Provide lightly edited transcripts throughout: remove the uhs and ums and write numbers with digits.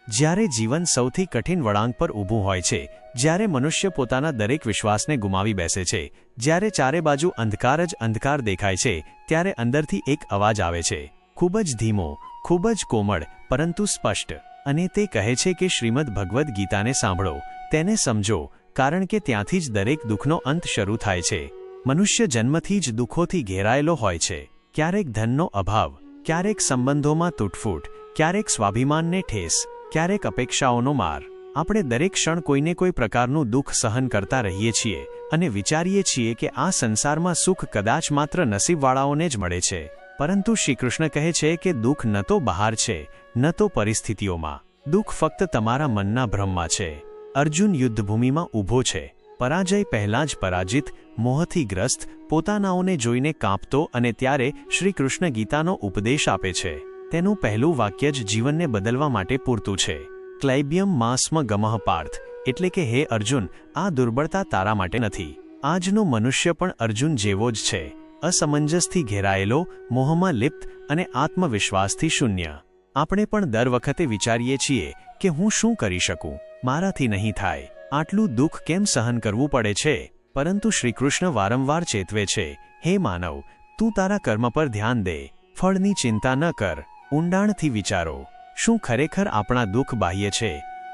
જ્યારે જીવન સૌથી કઠિન વળાંક પર ઊભું હોય છે, જ્યારે મનુષ્ય પોતાના દરેક વિશ્વાસને ગુમાવી બેસે છે, જ્યારે ચારે બાજુ અંધકાર જ અંધકાર દેખાય છે, ત્યારે અંદરથી એક અવાજ આવે છે, ખૂબ જ ધીમો, ખૂબ જ કોમળ, પરંતુ સ્પષ્ટ. અને તે કહે છે કે શ્રીમદ ભગવદ્ ગીતાને સાંભળો, તેને સમજો, કારણ કે ત્યાંથી જ દરેક દુઃખનો અંત શરૂ થાય છે. મનુષ્ય જન્મથી જ દુઃખોથી ઘેરાયેલો હોય છે. ક્યારેક ધનનો અભાવ, ક્યારેક સંબંધોમાં તૂટફૂટ, ક્યારેક સ્વાભિમાનને ઠેસ, ક્યારેક અપેક્ષાઓનો માર. આપણે દરેક ક્ષણ કોઈને કોઈ પ્રકારનું દુઃખ સહન કરતા રહીએ છીએ અને વિચારીએ છીએ કે આ સંસારમાં સુખ કદાચ માત્ર નસીબવાળાઓને જ મળે છે. પરંતુ શ્રીકૃષ્ણ કહે છે કે દુઃખ ન તો બહાર છે, ન તો પરિસ્થિતિઓમાં. દુઃખ ફક્ત તમારા મનના ભ્રમમાં છે. અર્જુન યુદ્ધભૂમિમાં ઊભો છે, પરાજય પહેલાં જ પરાજિત, મોહથી ગ્રસ્ત, પોતાનાઓને જોઈને કાંપતો, અને ત્યારે શ્રીકૃષ્ણ ગીતાનો ઉપદેશ આપે છે. તેનું પહેલું વાક્ય જ જીવનને બદલવા માટે પૂરતું છે. ક્લૈબ્યમ માસ્મ ગમઃ પાર્થ, એટલે કે હે અર્જુન, આ દુર્બળતા તારા માટે નથી. આજનો મનુષ્ય પણ અર્જુન જેવો જ છે, અસમંજસથી ઘેરાયેલો, મોહમાં લિપ્ત અને આત્મવિશ્વાસથી શૂન્ય. આપણે પણ દર વખતે વિચારીએ છીએ કે હું શું કરી શકું, મારાથી નહીં થાય, આટલું દુઃખ કેમ સહન કરવું પડે છે. પરંતુ શ્રીકૃષ્ણ વારંવાર ચેતવે છે, હે માનવ, તું તારા કર્મ પર ધ્યાન દે, ફળની ચિંતા ન કર, ઊંડાણથી વિચારો. શું ખરેખર આપણા દુઃખ બાહ્ય છે?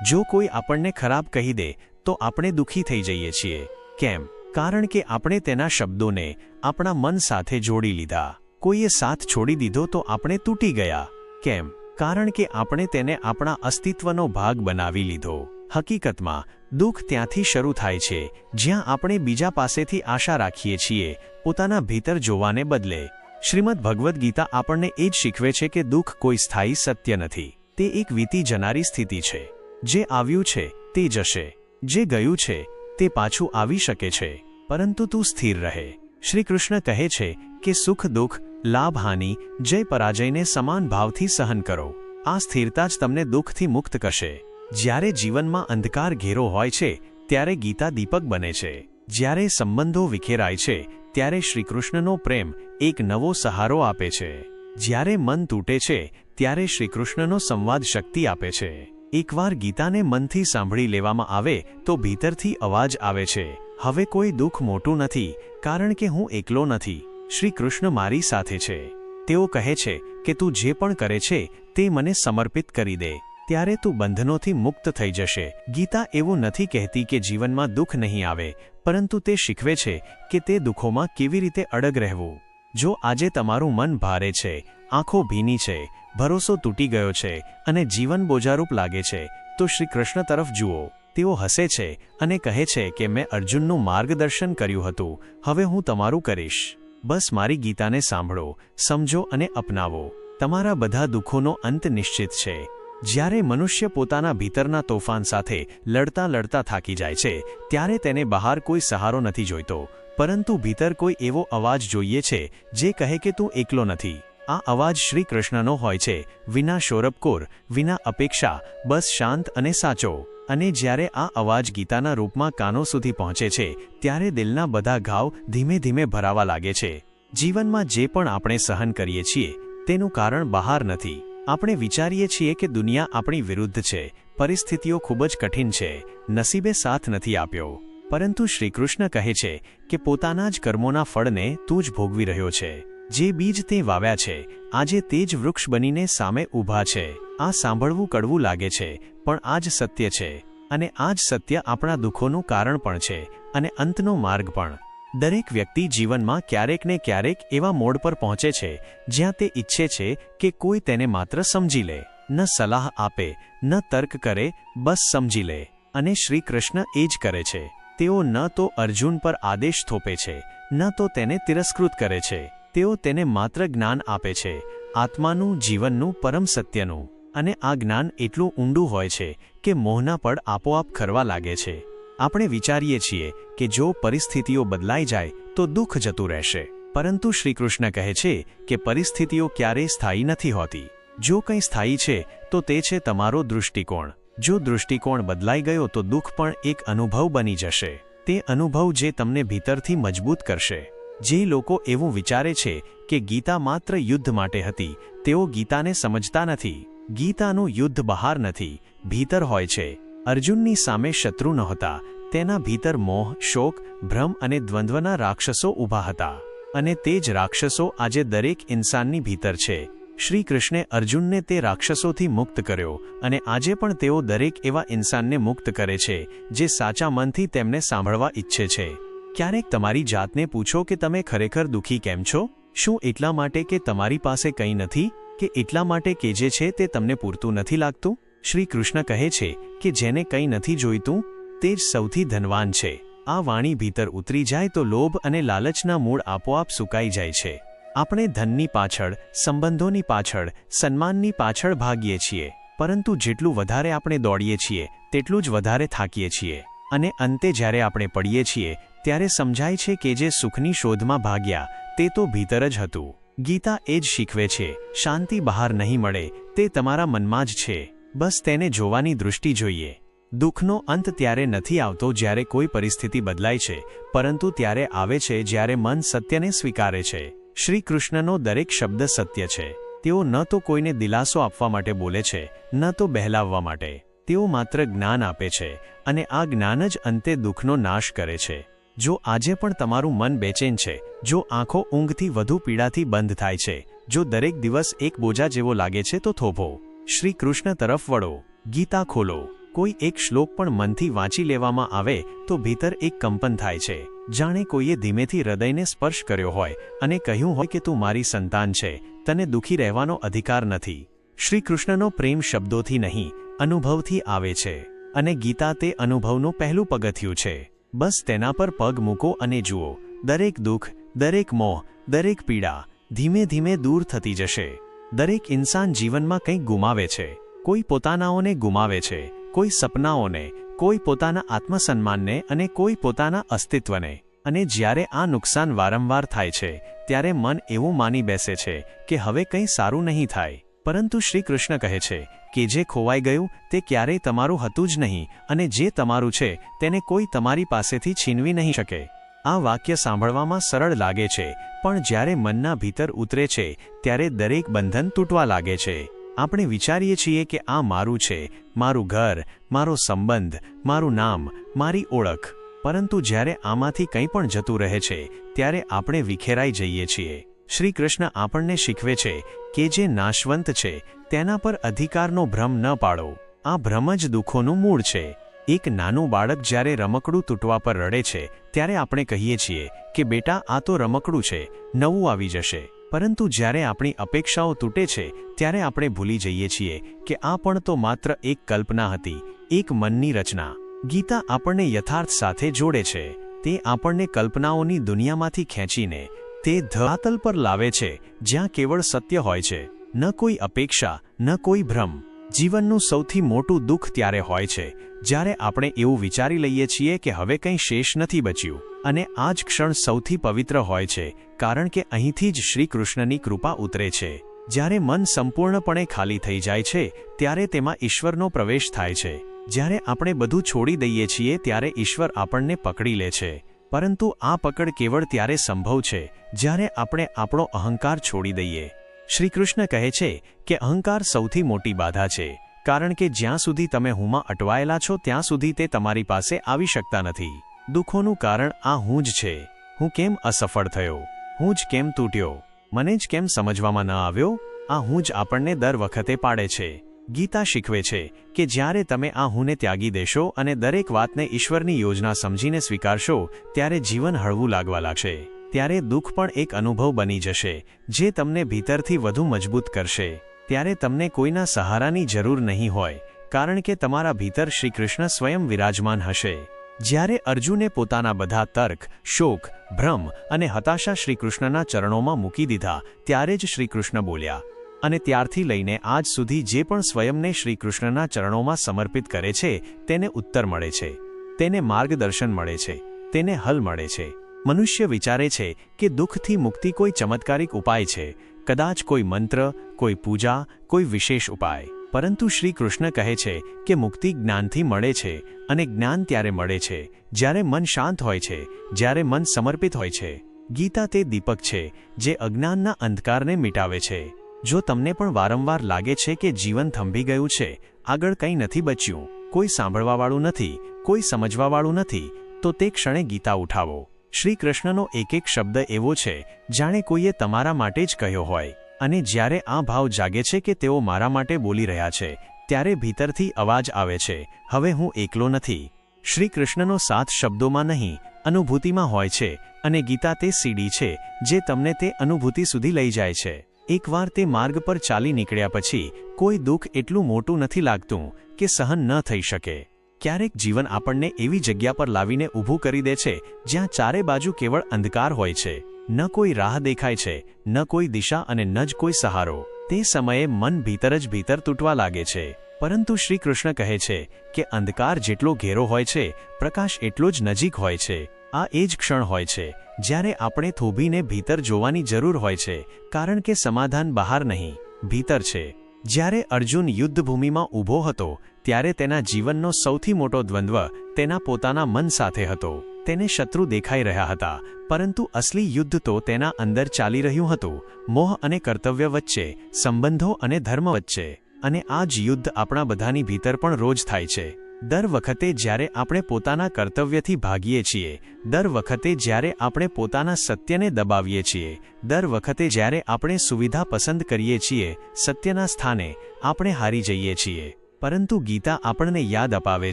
જો કોઈ આપણને ખરાબ કહી દે તો આપણે દુઃખી થઈ જઈએ છીએ. કેમ? કારણ કે આપણે તેના શબ્દોને આપણા મન સાથે જોડી લીધા. કોઈએ સાથ છોડી દીધો તો આપણે તૂટી ગયા. કેમ? કારણ કે આપણે તેને આપણા અસ્તિત્વનો ભાગ બનાવી લીધો. હકીકતમાં દુઃખ ત્યાંથી શરૂ થાય છે જ્યાં આપણે બીજા પાસેથી આશા રાખીએ છીએ, પોતાના ભીતર જોવાને બદલે. શ્રીમદ ભગવદ્ ગીતા આપણને એ જ શીખવે છે કે દુઃખ કોઈ સ્થાયી સત્ય નથી. તે એક વીતી જનારી સ્થિતિ છે. જે આવ્યું છે તે જશે, જે ગયું છે તે પાછું આવી શકે છે, પરંતુ તું સ્થિર રહે. શ્રીકૃષ્ણ કહે છે કે સુખ દુઃખ, લાભ હાનિ, જય પરાજયને સમાન ભાવથી સહન કરો. આ સ્થિરતા જ તમને દુઃખથી મુક્ત કરશે. જ્યારે જીવનમાં અંધકાર ઘેરો હોય છે ત્યારે ગીતા દીપક બને છે. જ્યારે સંબંધો વિખેરાય છે ત્યારે શ્રીકૃષ્ણનો પ્રેમ એક નવો સહારો આપે છે. જ્યારે મન તૂટે છે ત્યારે શ્રીકૃષ્ણનો સંવાદ શક્તિ આપે છે. એકવાર ગીતાને મનથી સાંભળી લેવામાં આવે તો ભીતરથી અવાજ આવે છે, હવે કોઈ દુઃખ મોટું નથી, કારણ કે હું એકલો નથી, શ્રીકૃષ્ણ મારી સાથે છે. તેઓ કહે છે કે તું જે પણ કરે છે તે મને સમર્પિત કરી દે, ત્યારે તું બંધનોથી મુક્ત થઈ જશે. ગીતા એવું નથી કહેતી કે જીવનમાં દુઃખ નહીં આવે, પરંતુ તે શીખવે છે કે તે દુઃખોમાં કેવી રીતે અડગ રહેવું. જો આજે તમારું મન ભારે છે, આંખો ભીની છે, ભરોસો તૂટી ગયો છે અને જીવન બોજારૂપ લાગે છે, તો શ્રી કૃષ્ણ તરફ જુઓ. તેઓ હસે છે અને કહે છે કે મેં અર્જુનનું માર્ગદર્શન કર્યું હતું, હવે હું તમારું કરીશ. બસ મારી ગીતાને સાંભળો, સમજો અને અપનાવો. તમારા બધા દુઃખોનો અંત નિશ્ચિત છે. જ્યારે મનુષ્ય પોતાના ભીતરના તોફાન સાથે લડતા લડતા થાકી જાય છે ત્યારે તેને બહાર કોઈ સહારો નથી જોઈતો, પરંતુ ભીતર કોઈ એવો અવાજ જોઈએ છે જે કહે કે તું એકલો નથી. આ અવાજ શ્રી કૃષ્ણનો હોય છે, વિના શોરબકોર, વિના અપેક્ષા, બસ શાંત અને સાચો. અને જ્યારે આ અવાજ ગીતાના રૂપમાં કાનો સુધી પહોંચે છે ત્યારે દિલના બધા ઘાવ ધીમે ધીમે ભરાવા લાગે છે. જીવનમાં જે પણ આપણે સહન કરીએ છીએ તેનું કારણ બહાર નથી. આપણે વિચારીએ છીએ કે દુનિયા આપણી વિરુદ્ધ છે, પરિસ્થિતિઓ ખૂબ જ કઠિન છે, નસીબે સાથ નથી આપ્યો. પરંતુ શ્રીકૃષ્ણ કહે છે કે પોતાના જ કર્મોના ફળને તું જ ભોગવી રહ્યો છે. જે બીજ તે વાવ્યા છે આજે તે જ વૃક્ષ બનીને સામે ઊભા છે. આ સાંભળવું કડવું લાગે છે, પણ આ જ સત્ય છે. અને આ જ સત્ય આપણા દુઃખોનું કારણ પણ છે અને અંતનો માર્ગ પણ. દરેક વ્યક્તિ જીવનમાં ક્યારેક ને ક્યારેક એવા મોડ પર પહોંચે છે જ્યાં તે ઈચ્છે છે કે કોઈ તેને માત્ર સમજી લે, ન સલાહ આપે, ન તર્ક કરે, બસ સમજી લે. અને શ્રી કૃષ્ણ એ જ કરે છે. તેઓ ન તો અર્જુન પર આદેશ થોપે છે, ન તો તેને તિરસ્કૃત કરે છે. તેઓ તેને માત્ર જ્ઞાન આપે છે, આત્માનું, જીવનનું, પરમ સત્યનું. અને આ જ્ઞાન એટલું ઊંડું હોય છે કે મોહના પડ આપોઆપ ખરવા લાગે છે. આપણે વિચારીએ છીએ કે જો પરિસ્થિતિઓ બદલાઈ જાય તો દુઃખ જતું રહેશે, પરંતુ શ્રીકૃષ્ણ કહે છે કે પરિસ્થિતિઓ ક્યારેય સ્થાયી નથી હોતી. જો કંઈ સ્થાયી છે તો તે છે તમારો દૃષ્ટિકોણ. જો દૃષ્ટિકોણ બદલાઈ ગયો તો દુઃખ પણ એક અનુભવ બની જશે. તે અનુભવ જે તમને ભીતરથી મજબૂત કરશે. જે લોકો એવું વિચારે છે કે ગીતા માત્ર યુદ્ધ માટે હતી, તેઓ ગીતાને સમજતા નથી. ગીતાનું યુદ્ધ બહાર નથી, ભીતર હોય છે. અર્જુનની સામે શત્રુ નહોતા, તેના ભીતર મોહ, શોક, ભ્રમ અને દ્વંદ્વના રાક્ષસો ઊભા હતા. અને તે જ રાક્ષસો આજે દરેક ઇન્સાનની ભીતર છે. શ્રી કૃષ્ણે અર્જુનને તે રાક્ષસોથી મુક્ત કર્યો અને આજે પણ તેઓ દરેક એવા ઇન્સાનને મુક્ત કરે છે જે સાચા મનથી તેમને સાંભળવા ઈચ્છે છે. ક્યારેક તમારી જાતને પૂછો કે તમે ખરેખર દુઃખી કેમ છો? શું એટલા માટે કે તમારી પાસે કંઈ નથી, કે એટલા માટે કે જે છે તે તમને પૂરતું નથી લાગતું? શ્રી કૃષ્ણ કહે છે કે જેને કંઈ નથી જોઈતું તે જ સૌથી ધનવાન છે. આ વાણી ભીતર ઉતરી જાય તો લોભ અને લાલચના મૂળ આપોઆપ સુકાઈ જાય છે. આપણે ધનની પાછળ, સંબંધોની પાછળ, સન્માનની પાછળ ભાગીએ છીએ, પરંતુ જેટલું વધારે આપણે દોડીએ છીએ તેટલું જ વધારે થાકીએ છીએ. અને અંતે જ્યારે આપણે પડીએ છીએ ત્યારે સમજાય છે કે જે સુખની શોધમાં ભાગ્યા તે તો ભીતર જ હતું. ગીતા એ જ શીખવે છે, શાંતિ બહાર નહીં મળે, તે તમારા મનમાં જ છે. બસ તેને જોવાની દૃષ્ટિ જોઈએ. દુઃખનો અંત ત્યારે નથી આવતો જ્યારે કોઈ પરિસ્થિતિ બદલાય છે, પરંતુ ત્યારે આવે છે જ્યારે મન સત્યને સ્વીકારે છે. શ્રી કૃષ્ણનો દરેક શબ્દ સત્ય છે. તેઓ ન તો કોઈને દિલાસો આપવા માટે બોલે છે, ન તો બહેલાવવા માટે. તેઓ માત્ર જ્ઞાન આપે છે, અને આ જ્ઞાન જ અંતે દુઃખનો નાશ કરે છે. જો આજે પણ તમારું મન બેચેન છે, જો આંખો ઊંઘથી વધુ પીડાથી બંધ થાય છે, જો દરેક દિવસ એક બોજા જેવો લાગે છે, તો થોભો. શ્રી કૃષ્ણ તરફ વળો, ગીતા ખોલો. કોઈ એક શ્લોક પણ મનથી વાંચી લેવામાં આવે તો ભીતર એક કંપન થાય છે, જાણે કોઈએ ધીમેથી હૃદયને સ્પર્શ કર્યો હોય અને કહ્યું હોય કે તું મારી સંતાન છે, તને દુઃખી રહેવાનો અધિકાર નથી. શ્રી કૃષ્ણનો પ્રેમ શબ્દોથી નહીં, અનુભવથી આવે છે. અને ગીતા તે અનુભવનું પહેલું પગથિયું છે. બસ તેના પર પગ મૂકો અને જુઓ. દરેક દુઃખ, દરેક મોહ, દરેક પીડા ધીમે ધીમે દૂર થતી જશે. દરેક ઇન્સાન જીવનમાં કંઈક ગુમાવે છે. કોઈ પોતાનાઓને ગુમાવે છે, કોઈ સપનાઓને, કોઈ પોતાના આત્મસન્માનને અને કોઈ પોતાના અસ્તિત્વને. અને જ્યારે આ નુકસાન વારંવાર થાય છે ત્યારે મન એવું માની બેસે છે કે હવે કંઈ સારું નહીં થાય. પરંતુ શ્રી કૃષ્ણ કહે છે કે જે ખોવાઈ ગયું તે ક્યારેય તમારું હતું જ નહીં, અને જે તમારું છે તેને કોઈ તમારી પાસેથી છીનવી નહીં શકે. આ વાક્ય સાંભળવામાં સરળ લાગે છે, પણ જ્યારે મનના ભીતર ઉતરે છે ત્યારે દરેક બંધન તૂટવા લાગે છે. આપણે વિચારીએ છીએ કે આ મારું છે, મારું ઘર, મારો સંબંધ, મારું નામ, મારી ઓળખ. પરંતુ જ્યારે આમાંથી કંઈ પણ જતું રહે છે ત્યારે આપણે વિખેરાઈ જઈએ છીએ. શ્રી કૃષ્ણ આપણને શીખવે છે કે જે નાશવંત છે તેના પર અધિકારનો ભ્રમ ન પાડો. આ ભ્રમ જ દુઃખોનું મૂળ છે. એક નાનું બાળક જ્યારે રમકડું તૂટવા પર રડે છે ત્યારે આપણે કહીએ છીએ કે બેટા આ તો રમકડું છે, નવું આવી જશે. પરંતુ જ્યારે આપણી અપેક્ષાઓ તૂટે છે ત્યારે આપણે ભૂલી જઈએ છીએ કે આ પણ તો માત્ર એક કલ્પના હતી, એક મનની રચના. ગીતા આપણને યથાર્થ સાથે જોડે છે. તે આપણને કલ્પનાઓની દુનિયામાંથી ખેંચીને તે ધરાતલ પર લાવે છે જ્યાં કેવળ સત્ય હોય છે, ન કોઈ અપેક્ષા, ન કોઈ ભ્રમ. જીવનનું સૌથી મોટું દુઃખ ત્યારે હોય છે જ્યારે આપણે એવું વિચારી લઈએ છીએ કે હવે કંઈ શેષ નથી બચ્યું. અને આ જ ક્ષણ સૌથી પવિત્ર હોય છે, કારણ કે અહીંથી જ શ્રી કૃષ્ણની કૃપા ઉતરે છે. જ્યારે મન સંપૂર્ણપણે ખાલી થઈ જાય છે ત્યારે તેમાં ઈશ્વરનો પ્રવેશ થાય છે. જ્યારે આપણે બધું છોડી દઈએ છીએ ત્યારે ઈશ્વર આપણને પકડી લે છે. પરંતુ આ પકડ કેવળ ત્યારે સંભવ છે જ્યારે આપણે આપણો અહંકાર છોડી દઈએ. શ્રી કૃષ્ણ કહે છે કે અહંકાર સૌથી મોટી બાધા છે, કારણ કે જ્યાં સુધી તમે હુંમાં અટવાયેલા છો ત્યાં સુધી તે તમારી પાસે આવી શકતા નથી. દુઃખોનું કારણ આ હું જ છે. હું કેમ અસફળ થયો, હું જ કેમ તૂટ્યો, મને જ કેમ સમજવામાં ન આવ્યો. આ હું જ આપણને દર વખતે પાડે છે. ગીતા શીખવે છે કે જ્યારે તમે આ હુંને ત્યાગી દેશો અને દરેક વાતને ઈશ્વરની યોજના સમજીને સ્વીકારશો ત્યારે જીવન હળવું લાગવા લાગશે. ત્યારે દુઃખ પણ એક અનુભવ બની જશે જે તમને ભીતરથી વધુ મજબૂત કરશે. ત્યારે તમને કોઈના સહારાની જરૂર નહીં હોય, કારણ કે તમારા ભીતર શ્રી કૃષ્ણ સ્વયં વિરાજમાન હશે. જ્યારે અર્જુને પોતાના બધા તર્ક, શોક, ભ્રમ અને હતાશા શ્રી કૃષ્ણના ચરણોમાં મૂકી દીધા ત્યારે જ શ્રી કૃષ્ણ બોલ્યા. અને ત્યારથી લઈને આજ સુધી જે પણ સ્વયંને શ્રી કૃષ્ણના ચરણોમાં સમર્પિત કરે છે તેને ઉત્તર મળે છે, તેને માર્ગદર્શન મળે છે, તેને હલ મળે છે. મનુષ્ય વિચારે છે કે દુઃખથી મુક્તિ કોઈ ચમત્કારિક ઉપાય છે, કદાચ કોઈ મંત્ર, કોઈ પૂજા, કોઈ વિશેષ ઉપાય. પરંતુ શ્રી કૃષ્ણ કહે છે કે મુક્તિ જ્ઞાનથી મળે છે, અને જ્ઞાન ત્યારે મળે છે જ્યારે મન શાંત હોય છે, જ્યારે મન સમર્પિત હોય છે. ગીતા તે દીપક છે જે અજ્ઞાનના અંધકારને મિટાવે છે. જો તમને પણ વારંવાર લાગે છે કે જીવન થંભી ગયું છે, આગળ કંઈ નથી બચ્યું, કોઈ સાંભળવાવાળું નથી, કોઈ સમજવાવાળું નથી, તો તે ક્ષણે ગીતા ઉઠાવો. શ્રી કૃષ્ણનો એક એક શબ્દ એવો છે જાણે કોઈએ તમારા માટે જ કહ્યો હોય. અને જ્યારે આ ભાવ જાગે છે કે તેઓ મારા માટે બોલી રહ્યા છે, ત્યારે ભીતરથી અવાજ આવે છે, હવે હું એકલો નથી. શ્રી કૃષ્ણનો સાથ શબ્દોમાં નહીં, અનુભૂતિમાં હોય છે, અને ગીતા તે સીડી છે જે તમને તે અનુભૂતિ સુધી લઈ જાય છે. એકવાર તે માર્ગ પર ચાલી નીકળ્યા પછી કોઈ દુઃખ એટલું મોટું નથી લાગતું કે સહન ન થઈ શકે. ક્યારેક જીવન આપણને એવી જગ્યા પર લાવીને ઊભું કરી દે છે જ્યાં ચારે બાજુ કેવળ અંધકાર હોય છે, ન કોઈ રાહ દેખાય છે, ન કોઈ દિશા અને ન જ કોઈ સહારો. તે સમયે મન ભીતર જ ભીતર તૂટવા લાગે છે. પરંતુ શ્રી કૃષ્ણ કહે છે કે અંધકાર જેટલો ઘેરો હોય છે, પ્રકાશ એટલો જ નજીક હોય છે. આ એ જ ક્ષણ હોય છે જ્યારે આપણે થોભીને ભીતર જોવાની જરૂર હોય છે, કારણ કે સમાધાન બહાર નહીં, ભીતર છે. જ્યારે અર્જુન યુદ્ધભૂમિમાં ઊભો હતો ત્યારે તેના જીવનનો સૌથી મોટો દ્વંદ્વ તેના પોતાના મન સાથે હતો. તેને શત્રુ દેખાઈ રહ્યા હતા, પરંતુ અસલી યુદ્ધ તો તેના અંદર ચાલી રહ્યું હતું, મોહ અને કર્તવ્ય વચ્ચે, સંબંધો અને ધર્મ વચ્ચે. અને આ જ યુદ્ધ આપણા બધાની ભીતર પણ રોજ થાય છે. દર વખતે જ્યારે આપણે પોતાના કર્તવ્યથી ભાગીએ છીએ, દર વખતે જ્યારે આપણે પોતાના સત્યને દબાવીએ છીએ, દર વખતે જ્યારે આપણે સુવિધા પસંદ કરીએ છીએ, સત્યના સ્થાને આપણે હારી જઈએ છીએ. પરંતુ ગીતા આપણને યાદ અપાવે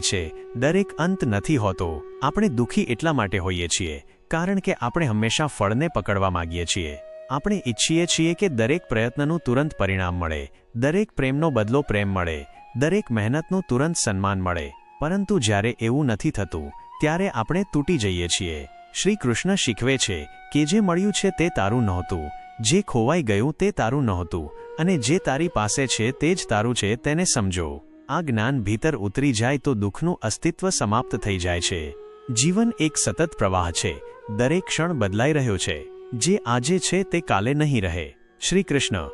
છે, દરેક અંત નથી હોતો. આપણે દુઃખી એટલા માટે હોઈએ છીએ કારણ કે આપણે હંમેશા ફળને પકડવા માંગીએ છીએ. આપણે ઈચ્છીએ છીએ કે દરેક પ્રયત્નનું તુરંત પરિણામ મળે, દરેક પ્રેમનો બદલો પ્રેમ મળે, દરેક મહેનતનું તુરંત સન્માન મળે. પરંતુ જ્યારે એવું નથી થતું ત્યારે આપણે તૂટી જઈએ છીએ. શ્રી કૃષ્ણ શીખવે છે કે જે મળ્યું છે તે તારું નહોતું, જે ખોવાઈ ગયું તે તારું નહોતું, અને જે તારી પાસે છે તે જ તારું છે, તેને સમજો. આ જ્ઞાન ભીતર ઉતરી જાય તો દુઃખનું અસ્તિત્વ સમાપ્ત થઈ જાય છે. જીવન એક સતત પ્રવાહ છે, દરેક ક્ષણ બદલાઈ રહ્યો છે. જે આજે છે તે કાલે નહીં રહે. શ્રી કૃષ્ણ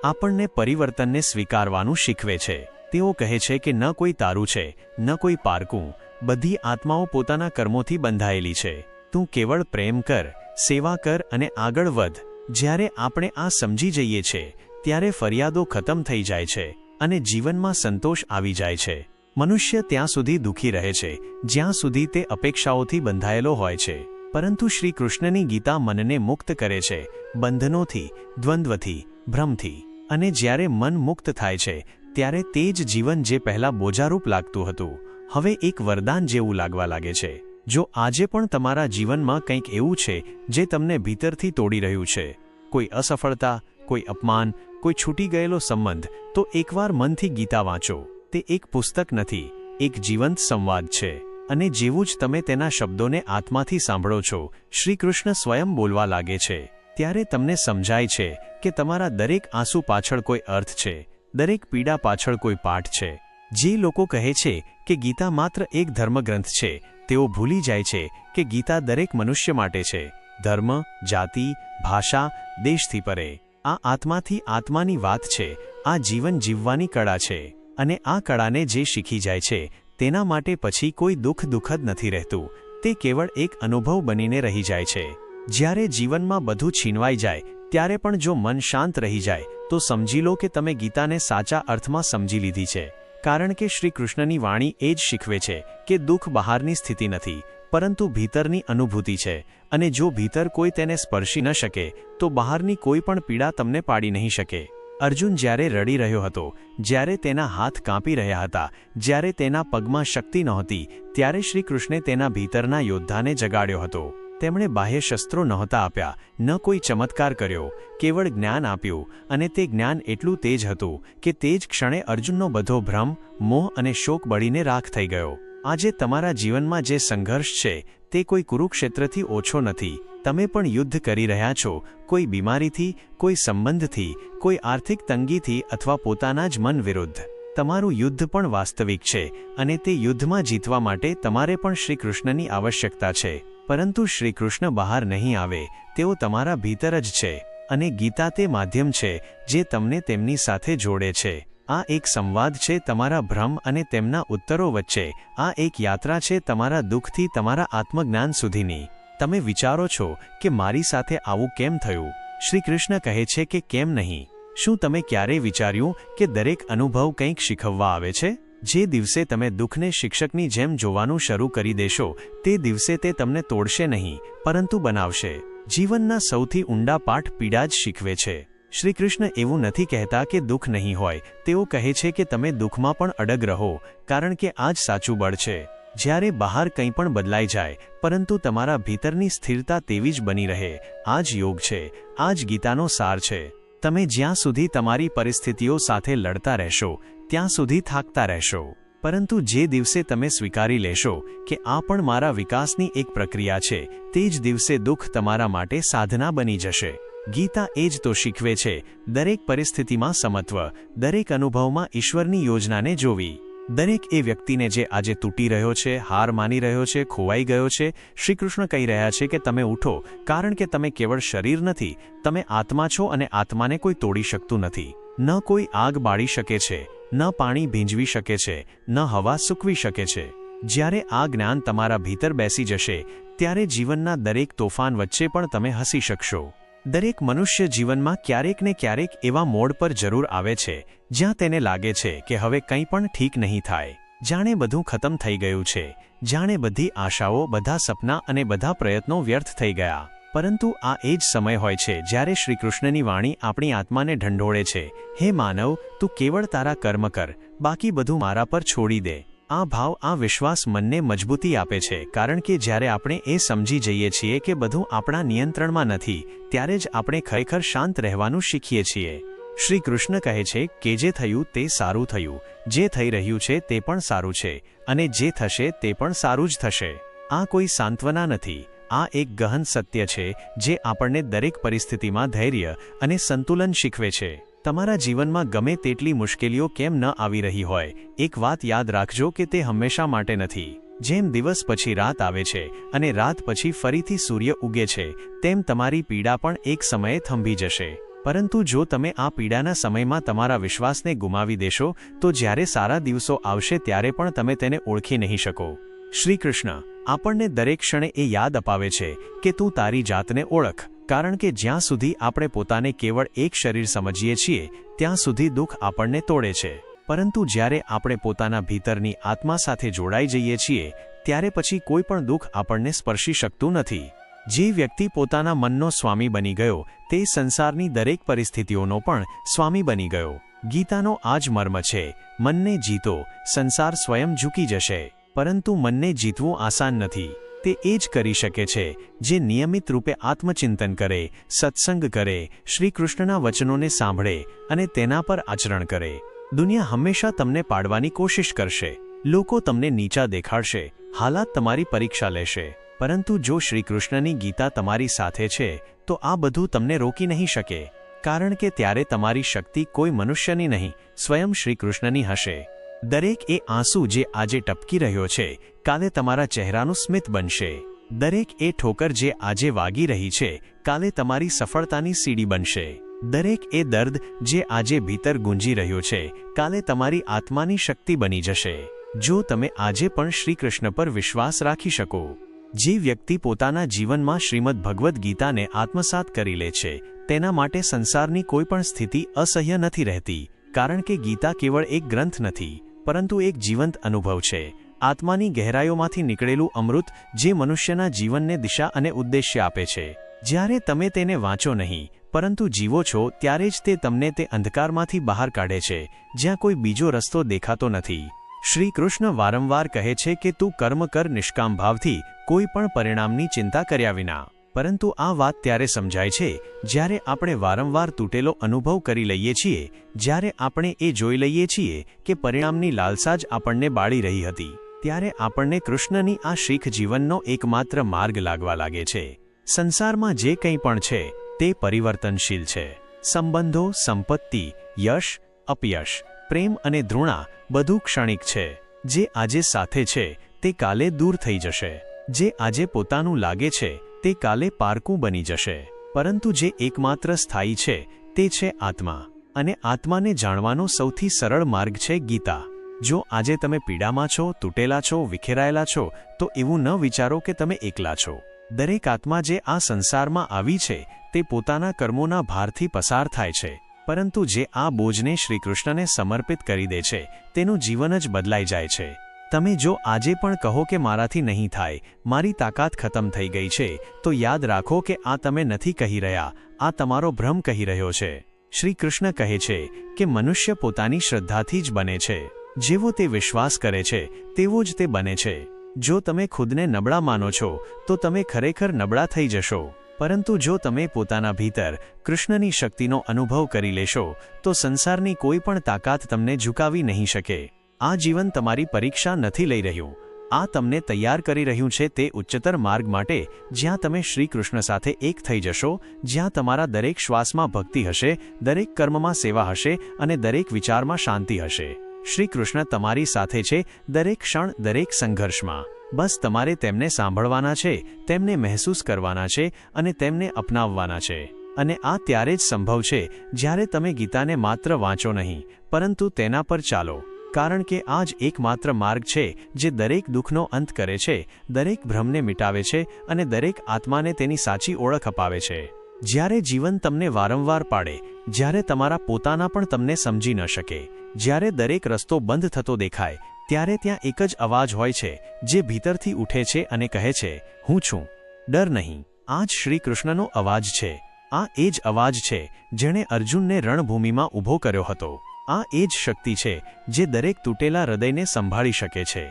આપણને પરિવર્તનને સ્વીકારવાનું શીખવે છે. તેઓ કહે છે કે ન કોઈ તારું છે, ન કોઈ પારકું, બધી આત્માઓ પોતાના કર્મોથી બંધાયેલી છે. તું કેવળ પ્રેમ કર, સેવા કર અને આગળ વધ. જ્યારે આપણે આ સમજી જઈએ છીએ ત્યારે ફરિયાદો ખતમ થઈ જાય છે અને જીવનમાં સંતોષ આવી જાય છે. મનુષ્ય ત્યાં સુધી દુઃખી રહે છે જ્યાં સુધી તે અપેક્ષાઓથી બંધાયેલો હોય છે. પરંતુ શ્રી કૃષ્ણની ગીતા મનને મુક્ત કરે છે, બંધનોથી, દ્વંદ્વથી, ભ્રમથી. અને જ્યારે મન મુક્ત થાય છે ત્યારે તે જ જીવન જે પહેલા બોજારૂપ લાગતું હતું, હવે એક વરદાન જેવું લાગવા લાગે છે. જો આજે પણ તમારા જીવનમાં કંઈક એવું છે જે તમને ભીતરથી તોડી રહ્યું છે, કોઈ અસફળતા, કોઈ અપમાન, કોઈ છૂટી ગયેલો સંબંધ, તો એકવાર મનથી ગીતા વાંચો. તે એક પુસ્તક નથી, એક જીવંત સંવાદ છે. અને જેવું જ તમે તેના શબ્દોને આત્માથી સાંભળો છો, શ્રી કૃષ્ણ સ્વયં બોલવા લાગે છે. ત્યારે તમને સમજાય છે કે તમારા દરેક આંસુ પાછળ કોઈ અર્થ છે, દરેક પીડા પાછળ કોઈ પાઠ છે. જે લોકો કહે છે કે ગીતા માત્ર એક ધર્મગ્રંથ છે, તેઓ ભૂલી જાય છે કે ગીતા દરેક મનુષ્ય માટે છે, ધર્મ, જાતિ, ભાષા, દેશથી પરે. આ આત્માથી આત્માની વાત છે, આ જીવન જીવવાની કળા છે. અને આ કળાને જે શીખી જાય છે તેના માટે પછી કોઈ દુઃખદ નથી રહેતું. તે કેવળ એક અનુભવ બનીને રહી જાય છે. જ્યારે જીવનમાં બધું છીનવાઈ જાય ત્યારે પણ જો મન શાંત રહી જાય તો સમજી લો કે તમે ગીતાને સાચા અર્થમાં સમજી લીધી છે. કારણ કે શ્રી કૃષ્ણની વાણી એ જ શીખવે છે કે દુઃખ બહારની સ્થિતિ નથી, પરંતુ ભીતરની અનુભૂતિ છે. અને જો ભીતર કોઈ તેને સ્પર્શી ન શકે તો બહારની કોઈ પણ પીડા તમને પાડી નહીં શકે. અર્જુન જ્યારે રડી રહ્યો હતો, જ્યારે તેના હાથ કાંપી રહ્યા હતા, જ્યારે તેના પગમાં શક્તિ નહોતી, ત્યારે શ્રી કૃષ્ણે તેના ભીતરના યોદ્ધાને જગાડ્યો હતો. તેમણે બાહ્ય શસ્ત્રો નહોતા આપ્યા, ન કોઈ ચમત્કાર કર્યો, કેવળ જ્ઞાન આપ્યું. અને તે જ્ઞાન એટલું તેજ હતું કે તે જ ક્ષણે અર્જુનનો બધો ભ્રમ, મોહ અને શોક બળીને રાખ થઈ ગયો. આજે તમારા જીવનમાં જે સંઘર્ષ છે તે કોઈ કુરુક્ષેત્રથી ઓછો નથી. તમે પણ યુદ્ધ કરી રહ્યા છો, કોઈ બીમારીથી, કોઈ સંબંધથી, કોઈ આર્થિક તંગીથી અથવા પોતાના જ મન વિરુદ્ધ. તમારું યુદ્ધ પણ વાસ્તવિક છે અને તે યુદ્ધમાં જીતવા માટે તમારે પણ શ્રી કૃષ્ણની આવશ્યકતા છે. પરંતુ શ્રી કૃષ્ણ બહાર નહીં આવે, તેઓ તમારા ભીતર જ છે. અને ગીતા તે માધ્યમ છે જે તમને તેમની સાથે જોડે છે. આ એક સંવાદ છે તમારા ભ્રમ અને તેમના ઉત્તરો વચ્ચે. આ એક યાત્રા છે તમારા દુઃખથી તમારા આત્મજ્ઞાન સુધીની. તમે વિચારો છો કે મારી સાથે આવું કેમ થયું? શ્રી કૃષ્ણ કહે છે કે કેમ નહીં. શું તમે ક્યારેય વિચાર્યું કે દરેક અનુભવ કંઈક શીખવવા આવે છે? જે દિવસે તમે દુઃખને શિક્ષકની જેમ જોવાનું શરૂ કરી દેશો, તે દિવસે તે તમને તોડશે નહીં, પરંતુ બનાવશે. જીવનના સૌથી ઊંડા પાઠ પીડા જ શીખવે છે. શ્રીકૃષ્ણ એવું નથી કહેતા કે દુઃખ નહીં હોય, તેઓ કહે છે કે તમે દુઃખમાં પણ અડગ રહો, કારણ કે આ જ સાચું બળ છે. જ્યારે બહાર કંઈ પણ બદલાઈ જાય, પરંતુ તમારા ભીતરની સ્થિરતા તેવી જ બની રહે, આ જ યોગ છે, આ જ ગીતાનો સાર છે. તમે જ્યાં સુધી તમારી પરિસ્થિતિઓ સાથે લડતા રહેશો, ત્યાં સુધી થાકતા રહેશો. પરંતુ જે દિવસે તમે સ્વીકારી લેશો કે આ પણ મારા વિકાસની એક પ્રક્રિયા છે, તે જ દિવસે દુઃખ તમારા માટે સાધના બની જશે. ગીતા એ જ તો શીખવે છે, દરેક પરિસ્થિતિમાં સમત્વ, દરેક અનુભવમાં ઈશ્વરની યોજનાને જોવી. દરેક એ વ્યક્તિને જે આજે તૂટી રહ્યો છે, હાર માની રહ્યો છે, ખોવાઈ ગયો છે, શ્રીકૃષ્ણ કહી રહ્યા છે કે તમે ઉઠો, કારણ કે તમે કેવળ શરીર નથી, તમે આત્મા છો અને આત્માને કોઈ તોડી શકતું નથી. ન કોઈ આગ બાળી શકે છે, ન પાણી ભીંજવી શકે છે, ન હવા સૂકવી શકે છે. જ્યારે આ જ્ઞાન તમારા ભીતર બેસી જશે, ત્યારે જીવનના દરેક તોફાન વચ્ચે પણ તમે હસી શકશો. દરેક મનુષ્ય જીવનમાં ક્યારેક ને ક્યારેક એવા મોડ પર જરૂર આવે છે જ્યાં તેને લાગે છે કે હવે કંઈ પણ ઠીક નહીં થાય, જાણે બધું ખતમ થઈ ગયું છે, જાણે બધી આશાઓ, બધા સપના અને બધા પ્રયત્નો વ્યર્થ થઈ ગયા. પરંતુ આ એ જ સમય હોય છે જ્યારે શ્રીકૃષ્ણની વાણી આપણી આત્માને ઢંઢોળે છે, હે માનવ, તું કેવળ તારા કર્મ કર, બાકી બધું મારા પર છોડી દે. આ ભાવ, આ વિશ્વાસ મનને મજબૂતી આપે છે, કારણ કે જ્યારે આપણે એ સમજી જઈએ છીએ કે બધું આપણા નિયંત્રણમાં નથી, ત્યારે જ આપણે ખરેખર શાંત રહેવાનું શીખીએ છીએ. શ્રી કૃષ્ણ કહે છે કે જે થયું તે સારું થયું, જે થઈ રહ્યું છે તે પણ સારું છે, અને જે થશે તે પણ સારું જ થશે. આ કોઈ સાંત્વના નથી, આ એક ગહન સત્ય છે જે આપણને દરેક પરિસ્થિતિમાં ધૈર્ય અને સંતુલન શીખવે છે. તમારા જીવનમાં ગમે તેટલી મુશ્કેલીઓ કેમ ન આવી રહી હોય, એક વાત યાદ રાખજો કે તે હંમેશા માટે નથી. જેમ દિવસ પછી રાત આવે છે અને રાત પછી ફરીથી સૂર્ય ઉગે છે, તેમ તમારી પીડા પણ એક સમયે થંભી જશે. પરંતુ જો તમે આ પીડાના સમયમાં તમારા વિશ્વાસને ગુમાવી દેશો, તો જ્યારે સારા દિવસો આવશે ત્યારે પણ તમે તેને ઓળખી નહીં શકો. શ્રી કૃષ્ણ આપણને દરેક ક્ષણે એ યાદ અપાવે છે કે તું તારી જાતને ઓળખ, કારણ કે જ્યાં સુધી આપણે પોતાને કેવળ એક શરીર સમજીએ છીએ, ત્યાં સુધી દુઃખ આપણને તોડે છે. પરંતુ જ્યારે આપણે પોતાના ભીતરની આત્મા સાથે જોડાઈ જઈએ છીએ, ત્યારે પછી કોઈ પણ દુઃખ આપણને સ્પર્શી શકતું નથી. જે વ્યક્તિ પોતાના મનનો સ્વામી બની ગયો, તે સંસારની દરેક પરિસ્થિતિઓનો પણ સ્વામી બની ગયો. ગીતાનો આ જ મર્મ છે, મનને જીતો, સંસાર સ્વયં ઝૂકી જશે. પરંતુ મનને જીતવું આસાન નથી. તે એ જ કરી શકે છે જે નિયમિત રૂપે આત્મચિંતન કરે, સત્સંગ કરે, શ્રી કૃષ્ણના વચનોને સાંભળે અને તેના પર આચરણ કરે. દુનિયા હંમેશા તમને પાડવાની કોશિશ કરશે, લોકો તમને નીચા દેખાડશે, હાલાત તમારી પરીક્ષા લેશે. પરંતુ જો શ્રી કૃષ્ણની ગીતા તમારી સાથે છે, તો આ બધું તમને રોકી નહીં શકે, કારણ કે ત્યારે તમારી શક્તિ કોઈ મનુષ્યની નહીં, સ્વયં શ્રી કૃષ્ણની હશે. દરેક એ આંસુ જે આજે ટપકી રહ્યો છે, કાલે તમારા ચહેરાનું સ્મિત બનશે. દરેક એ ઠોકર જે આજે વાગી રહી છે, કાલે તમારી સફળતાની સીડી બનશે. દરેક એ દર્દ જે આજે ભીતર ગુંજી રહ્યો છે, કાલે તમારી આત્માની શક્તિ બની જશે. જો તમે આજે પણ શ્રી કૃષ્ણ પર વિશ્વાસ રાખી શકો. જે વ્યક્તિ પોતાના જીવનમાં શ્રીમદ ભગવદ્ ગીતાને આત્મસાત કરી લે છે, તેના માટે સંસારની કોઈ પણ સ્થિતિ અસહ્ય નથી રહેતી, કારણ કે ગીતા કેવળ એક ગ્રંથ નથી, પરંતુ એક જીવંત અનુભવ છે, આત્માની ગહેરાઈઓમાંથી નીકળેલું અમૃત જે મનુષ્યના જીવનને દિશા અને ઉદ્દેશ્ય આપે છે. જ્યારે તમે તેને વાંચો નહીં, પરંતુ જીવો છો, ત્યારે જ તે તમને તે અંધકારમાંથી બહાર કાઢે છે જ્યાં કોઈ બીજો રસ્તો દેખાતો નથી. શ્રી કૃષ્ણ વારંવાર કહે છે કે તું કર્મ કર નિષ્કામ ભાવથી, કોઈ પણ પરિણામની ચિંતા કર્યા વિના. પરંતુ આ વાત ત્યારે સમજાય છે જ્યારે આપણે વારંવાર તૂટેલો અનુભવ કરી લઈએ છીએ, જ્યારે આપણે એ જોઈ લઈએ છીએ કે પરિણામની લાલસા જ આપણને બાળી રહી હતી. ત્યારે આપણને કૃષ્ણની આ શીખ જીવનનો એકમાત્ર માર્ગ લાગવા લાગે છે. સંસારમાં જે કંઈ પણ છે તે પરિવર્તનશીલ છે. સંબંધો, સંપત્તિ, યશ, અપયશ, પ્રેમ અને ધૃણા બધું ક્ષણિક છે. જે આજે સાથે છે તે કાલે દૂર થઈ જશે. જે આજે પોતાનું લાગે છે તે કાલે પારકું બની જશે. પરંતુ જે એકમાત્ર સ્થાયી છે તે છે આત્મા. અને આત્માને જાણવાનો સૌથી સરળ માર્ગ છે ગીતા. જો આજે તમે પીડામાં છો, તૂટેલા છો, વિખેરાયેલા છો, તો એવું ન વિચારો કે તમે એકલા છો. દરેક આત્મા જે આ સંસારમાં આવી છે તે પોતાના કર્મોના ભારથી પસાર થાય છે. પરંતુ જે આ બોજને શ્રીકૃષ્ણને સમર્પિત કરી દે છે તેનું જીવન જ બદલાઈ જાય છે. તમે જો આજે પણ કહો કે મારાથી નહીં થાય, મારી તાકાત ખતમ થઈ ગઈ છે, તો યાદ રાખો કે આ તમે નથી કહી રહ્યા, આ તમારો ભ્રમ કહી રહ્યો છે. શ્રી કૃષ્ણ કહે છે કે મનુષ્ય પોતાની શ્રદ્ધાથી જ બને છે. જેવો તે વિશ્વાસ કરે છે તેવો જ તે બને છે. જો તમે ખુદને નબળા માનો છો તો તમે ખરેખર નબળા થઈ જશો. પરંતુ જો તમે પોતાના ભીતર કૃષ્ણની શક્તિનો અનુભવ કરી લેશો તો સંસારની કોઈ પણ તાકાત તમને ઝુકાવી નહીં શકે. આ જીવન તમારી પરીક્ષા નથી લઈ રહ્યું, આ તમને તૈયાર કરી રહ્યું છે તે ઉચ્ચતર માર્ગ માટે જ્યાં તમે શ્રી કૃષ્ણ સાથે એક થઈ જશો, જ્યાં તમારા દરેક શ્વાસમાં ભક્તિ હશે, દરેક કર્મમાં સેવા હશે અને દરેક વિચારમાં શાંતિ હશે. શ્રી કૃષ્ણ તમારી સાથે છે દરેક ક્ષણ, દરેક સંઘર્ષમાં. બસ તમારે તેમને સાંભળવાના છે, તેમને મહેસૂસ કરવાના છે અને તેમને અપનાવવાના છે. અને આ ત્યારે જ સંભવ છે જ્યારે તમે ગીતાને માત્ર વાંચો નહીં, પરંતુ તેના પર ચાલો. કારણ કે આ જ એકમાત્ર માર્ગ છે જે દરેક દુઃખનો અંત કરે છે, દરેક ભ્રમને મિટાવે છે અને દરેક આત્માને તેની સાચી ઓળખ અપાવે છે. જ્યારે જીવન તમને વારંવાર પાડે, જ્યારે તમારા પોતાના પણ તમને સમજી ન શકે, જ્યારે દરેક રસ્તો બંધ થતો દેખાય, ત્યારે ત્યાં એક જ અવાજ હોય છે જે ભીતરથી ઉઠે છે અને કહે છે, હું છું, ડર નહીં. આ જ શ્રી કૃષ્ણનો અવાજ છે. આ એ જ અવાજ છે જેણે અર્જુનને રણભૂમિમાં ઊભો કર્યો હતો. આ એ જ શક્તિ છે જે દરેક તૂટેલા હૃદયને સંભાળી શકે છે.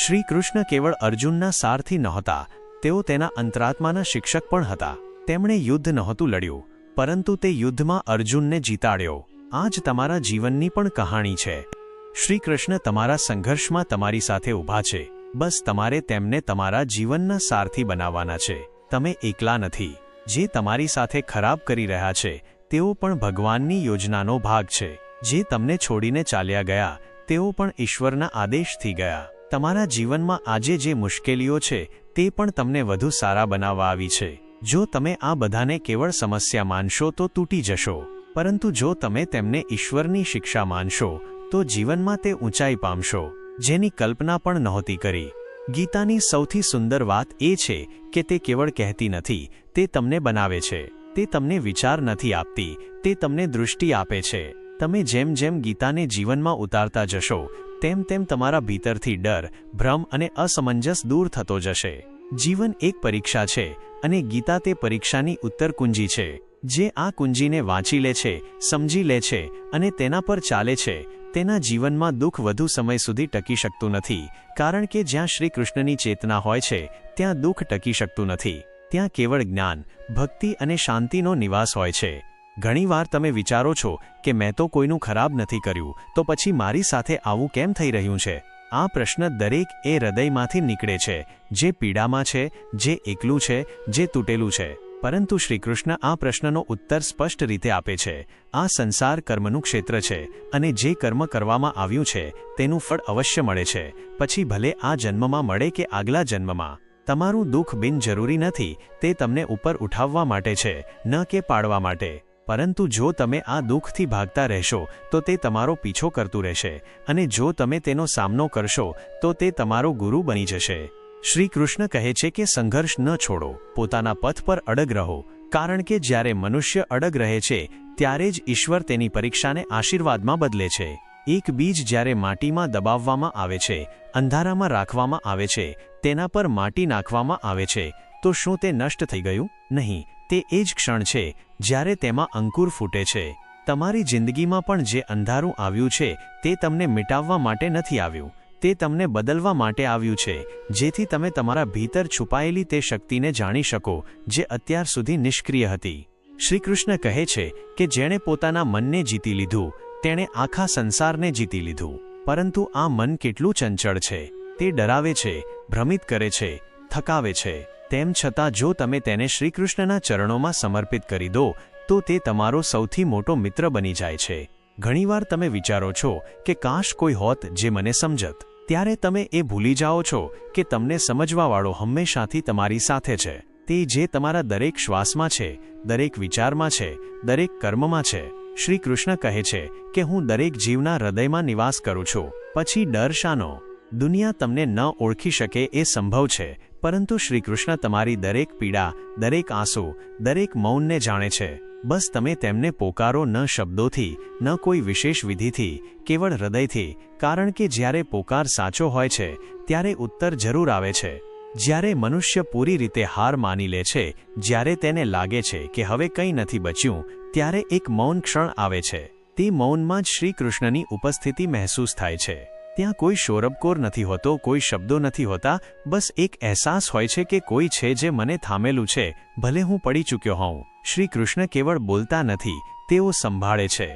શ્રી કૃષ્ણ કેવળ અર્જુનના સારથી નહોતા, તેઓ તેના અંતરાત્માના શિક્ષક પણ હતા. તેમણે યુદ્ધ નહોતું લડ્યું, પરંતુ તે યુદ્ધમાં અર્જુનને જીતાડ્યો. આ જ તમારા જીવનની પણ કહાણી છે. શ્રી કૃષ્ણ તમારા સંઘર્ષમાં તમારી સાથે ઊભા છે. બસ તમારે તેમને તમારા જીવનના સારથી બનાવવાના છે. તમે એકલા નથી. જે તમારી સાથે ખરાબ કરી રહ્યા છે તેઓ પણ ભગવાનની યોજનાનો ભાગ છે. જે તમને છોડીને ચાલ્યા ગયા તેઓ પણ ઈશ્વરના આદેશથી ગયા. તમારા જીવનમાં આજે જે મુશ્કેલીઓ છે તે પણ તમને વધુ સારા બનાવવા આવી છે. જો તમે આ બધાને કેવળ સમસ્યા માનશો તો તૂટી જશો, પરંતુ જો તમે તેમને ઈશ્વરની શિક્ષા માનશો તો જીવનમાં તે ઊંચાઈ પામશો જેની કલ્પના પણ નહોતી કરી. ગીતાની સૌથી સુંદર વાત એ છે કે તે કેવળ કહેતી નથી, તે તમને બનાવે છે. તે તમને વિચાર નથી આપતી, તે તમને દૃષ્ટિ આપે છે. તમે જેમ જેમ ગીતાને જીવનમાં ઉતારતા જશો તેમ તેમ તમારા ભીતરથી ડર, ભ્રમ અને અસમંજસ દૂર થતો જશે. જીવન એક પરીક્ષા છે અને ગીતા તે પરીક્ષાની ઉત્તર કુંજી છે. જે આ કુંજીને વાંચી લે છે, સમજી લે છે અને તેના પર ચાલે છે, તેના જીવનમાં દુઃખ વધુ સમય સુધી ટકી શકતું નથી. કારણ કે જ્યાં શ્રી કૃષ્ણની ચેતના હોય છે ત્યાં દુઃખ ટકી શકતું નથી. ત્યાં કેવળ જ્ઞાન, ભક્તિ અને શાંતિનો નિવાસ હોય છે. ઘણીવાર તમે વિચારો છો કે મેં તો કોઈનું ખરાબ નથી કર્યું, તો પછી મારી સાથે આવું કેમ થઈ રહ્યું છે? આ પ્રશ્ન દરેક એ હૃદયમાંથી નીકળે છે જે પીડામાં છે, જે એકલું છે, જે તૂટેલું છે. પરંતુ શ્રી કૃષ્ણ આ પ્રશ્નનો ઉત્તર સ્પષ્ટ રીતે આપે છે. આ સંસાર કર્મનું ક્ષેત્ર છે અને જે કર્મ કરવામાં આવ્યું છે તેનું ફળ અવશ્ય મળે છે, પછી ભલે આ જન્મમાં મળે કે આગલા જન્મમાં. તમારું દુઃખ બિનજરૂરી નથી, તે તમને ઉપર ઉઠાવવા માટે છે, ન કે પાડવા માટે. પરંતુ જો તમે આ દુઃખથી ભાગતા રહેશો તો તે તમારો પીછો કરતું રહેશે, અને જો તમે તેનો સામનો કરશો તો તે તમારો ગુરુ બની જશે. શ્રી કૃષ્ણ કહે છે કે સંઘર્ષ ન છોડો, પોતાના પથ પર અડગ રહો. કારણ કે જ્યારે મનુષ્ય અડગ રહે છે ત્યારે જ ઈશ્વર તેની પરીક્ષાને આશીર્વાદમાં બદલે છે. એક બીજ જ્યારે માટીમાં દબાવવામાં આવે છે, અંધારામાં રાખવામાં આવે છે, તેના પર માટી નાખવામાં આવે છે, તો શું તે નષ્ટ થઈ ગયું? નહીં. તે એ જ ક્ષણ છે જ્યારે તેમાં અંકુર ફૂટે છે. તમારી જિંદગીમાં પણ જે અંધારું આવ્યું છે તે તમને મિટાવવા માટે નથી આવ્યું, તે તમને બદલવા માટે આવ્યું છે, જેથી તમે તમારા ભીતર છુપાયેલી તે શક્તિને જાણી શકો જે અત્યાર સુધી નિષ્ક્રિય હતી. શ્રી કૃષ્ણ કહે છે કે જેણે પોતાના મનને જીતી લીધું તેણે આખા સંસારને જીતી લીધું. પરંતુ આ મન કેટલું ચંચળ છે. તે ડરાવે છે, ભ્રમિત કરે છે, થકાવે છે. તેમ છતાં જો તમે તેને શ્રીકૃષ્ણના ચરણોમાં સમર્પિત કરી દો તો તે તમારો સૌથી મોટો મિત્ર બની જાય છે. ઘણીવાર તમે વિચારો છો કે કાશ કોઈ હોત જે મને સમજત. ત્યારે તમે એ ભૂલી જાઓ છો કે તમને સમજવાવાળો હંમેશાથી તમારી સાથે છે. તે જે તમારા દરેક શ્વાસમાં છે, દરેક વિચારમાં છે, દરેક કર્મમાં છે. શ્રી કૃષ્ણ કહે છે કે હું દરેક જીવના હૃદયમાં નિવાસ કરું છું. પછી ડર શાનો? દુનિયા તમને ન ઓળખી શકે એ સંભવ છે, પરંતુ શ્રી કૃષ્ણ તમારી દરેક પીડા, દરેક આંસુ, દરેક મૌનને જાણે છે. બસ તમે તેમને પોકારો, ન શબ્દોથી, ન કોઈ વિશેષ વિધિથી, કેવળ હૃદયથી, કારણ કે જ્યારે પોકાર સાચો હોય છે ત્યારે ઉત્તર જરૂર આવે છે. જ્યારે મનુષ્ય પૂરી રીતે હાર માની લે છે, જ્યારે તેને લાગે છે કે હવે કંઈ નથી બચ્યું, ત્યારે એક મૌન ક્ષણ આવે છે. તે મૌનમાં જ શ્રી કૃષ્ણની ઉપસ્થિતિ મહેસૂસ થાય છે. ત્યાં કોઈ શોરબકોર નથી હોતો, કોઈ શબ્દો નથી હોતા, બસ એક અહેસાસ હોય છે કે કોઈ છે જે મને થામેલું છે, ભલે હું પડી ચૂક્યો હોઉં. શ્રી કૃષ્ણ કેવળ બોલતા નથી, તેઓ સંભાળે છે.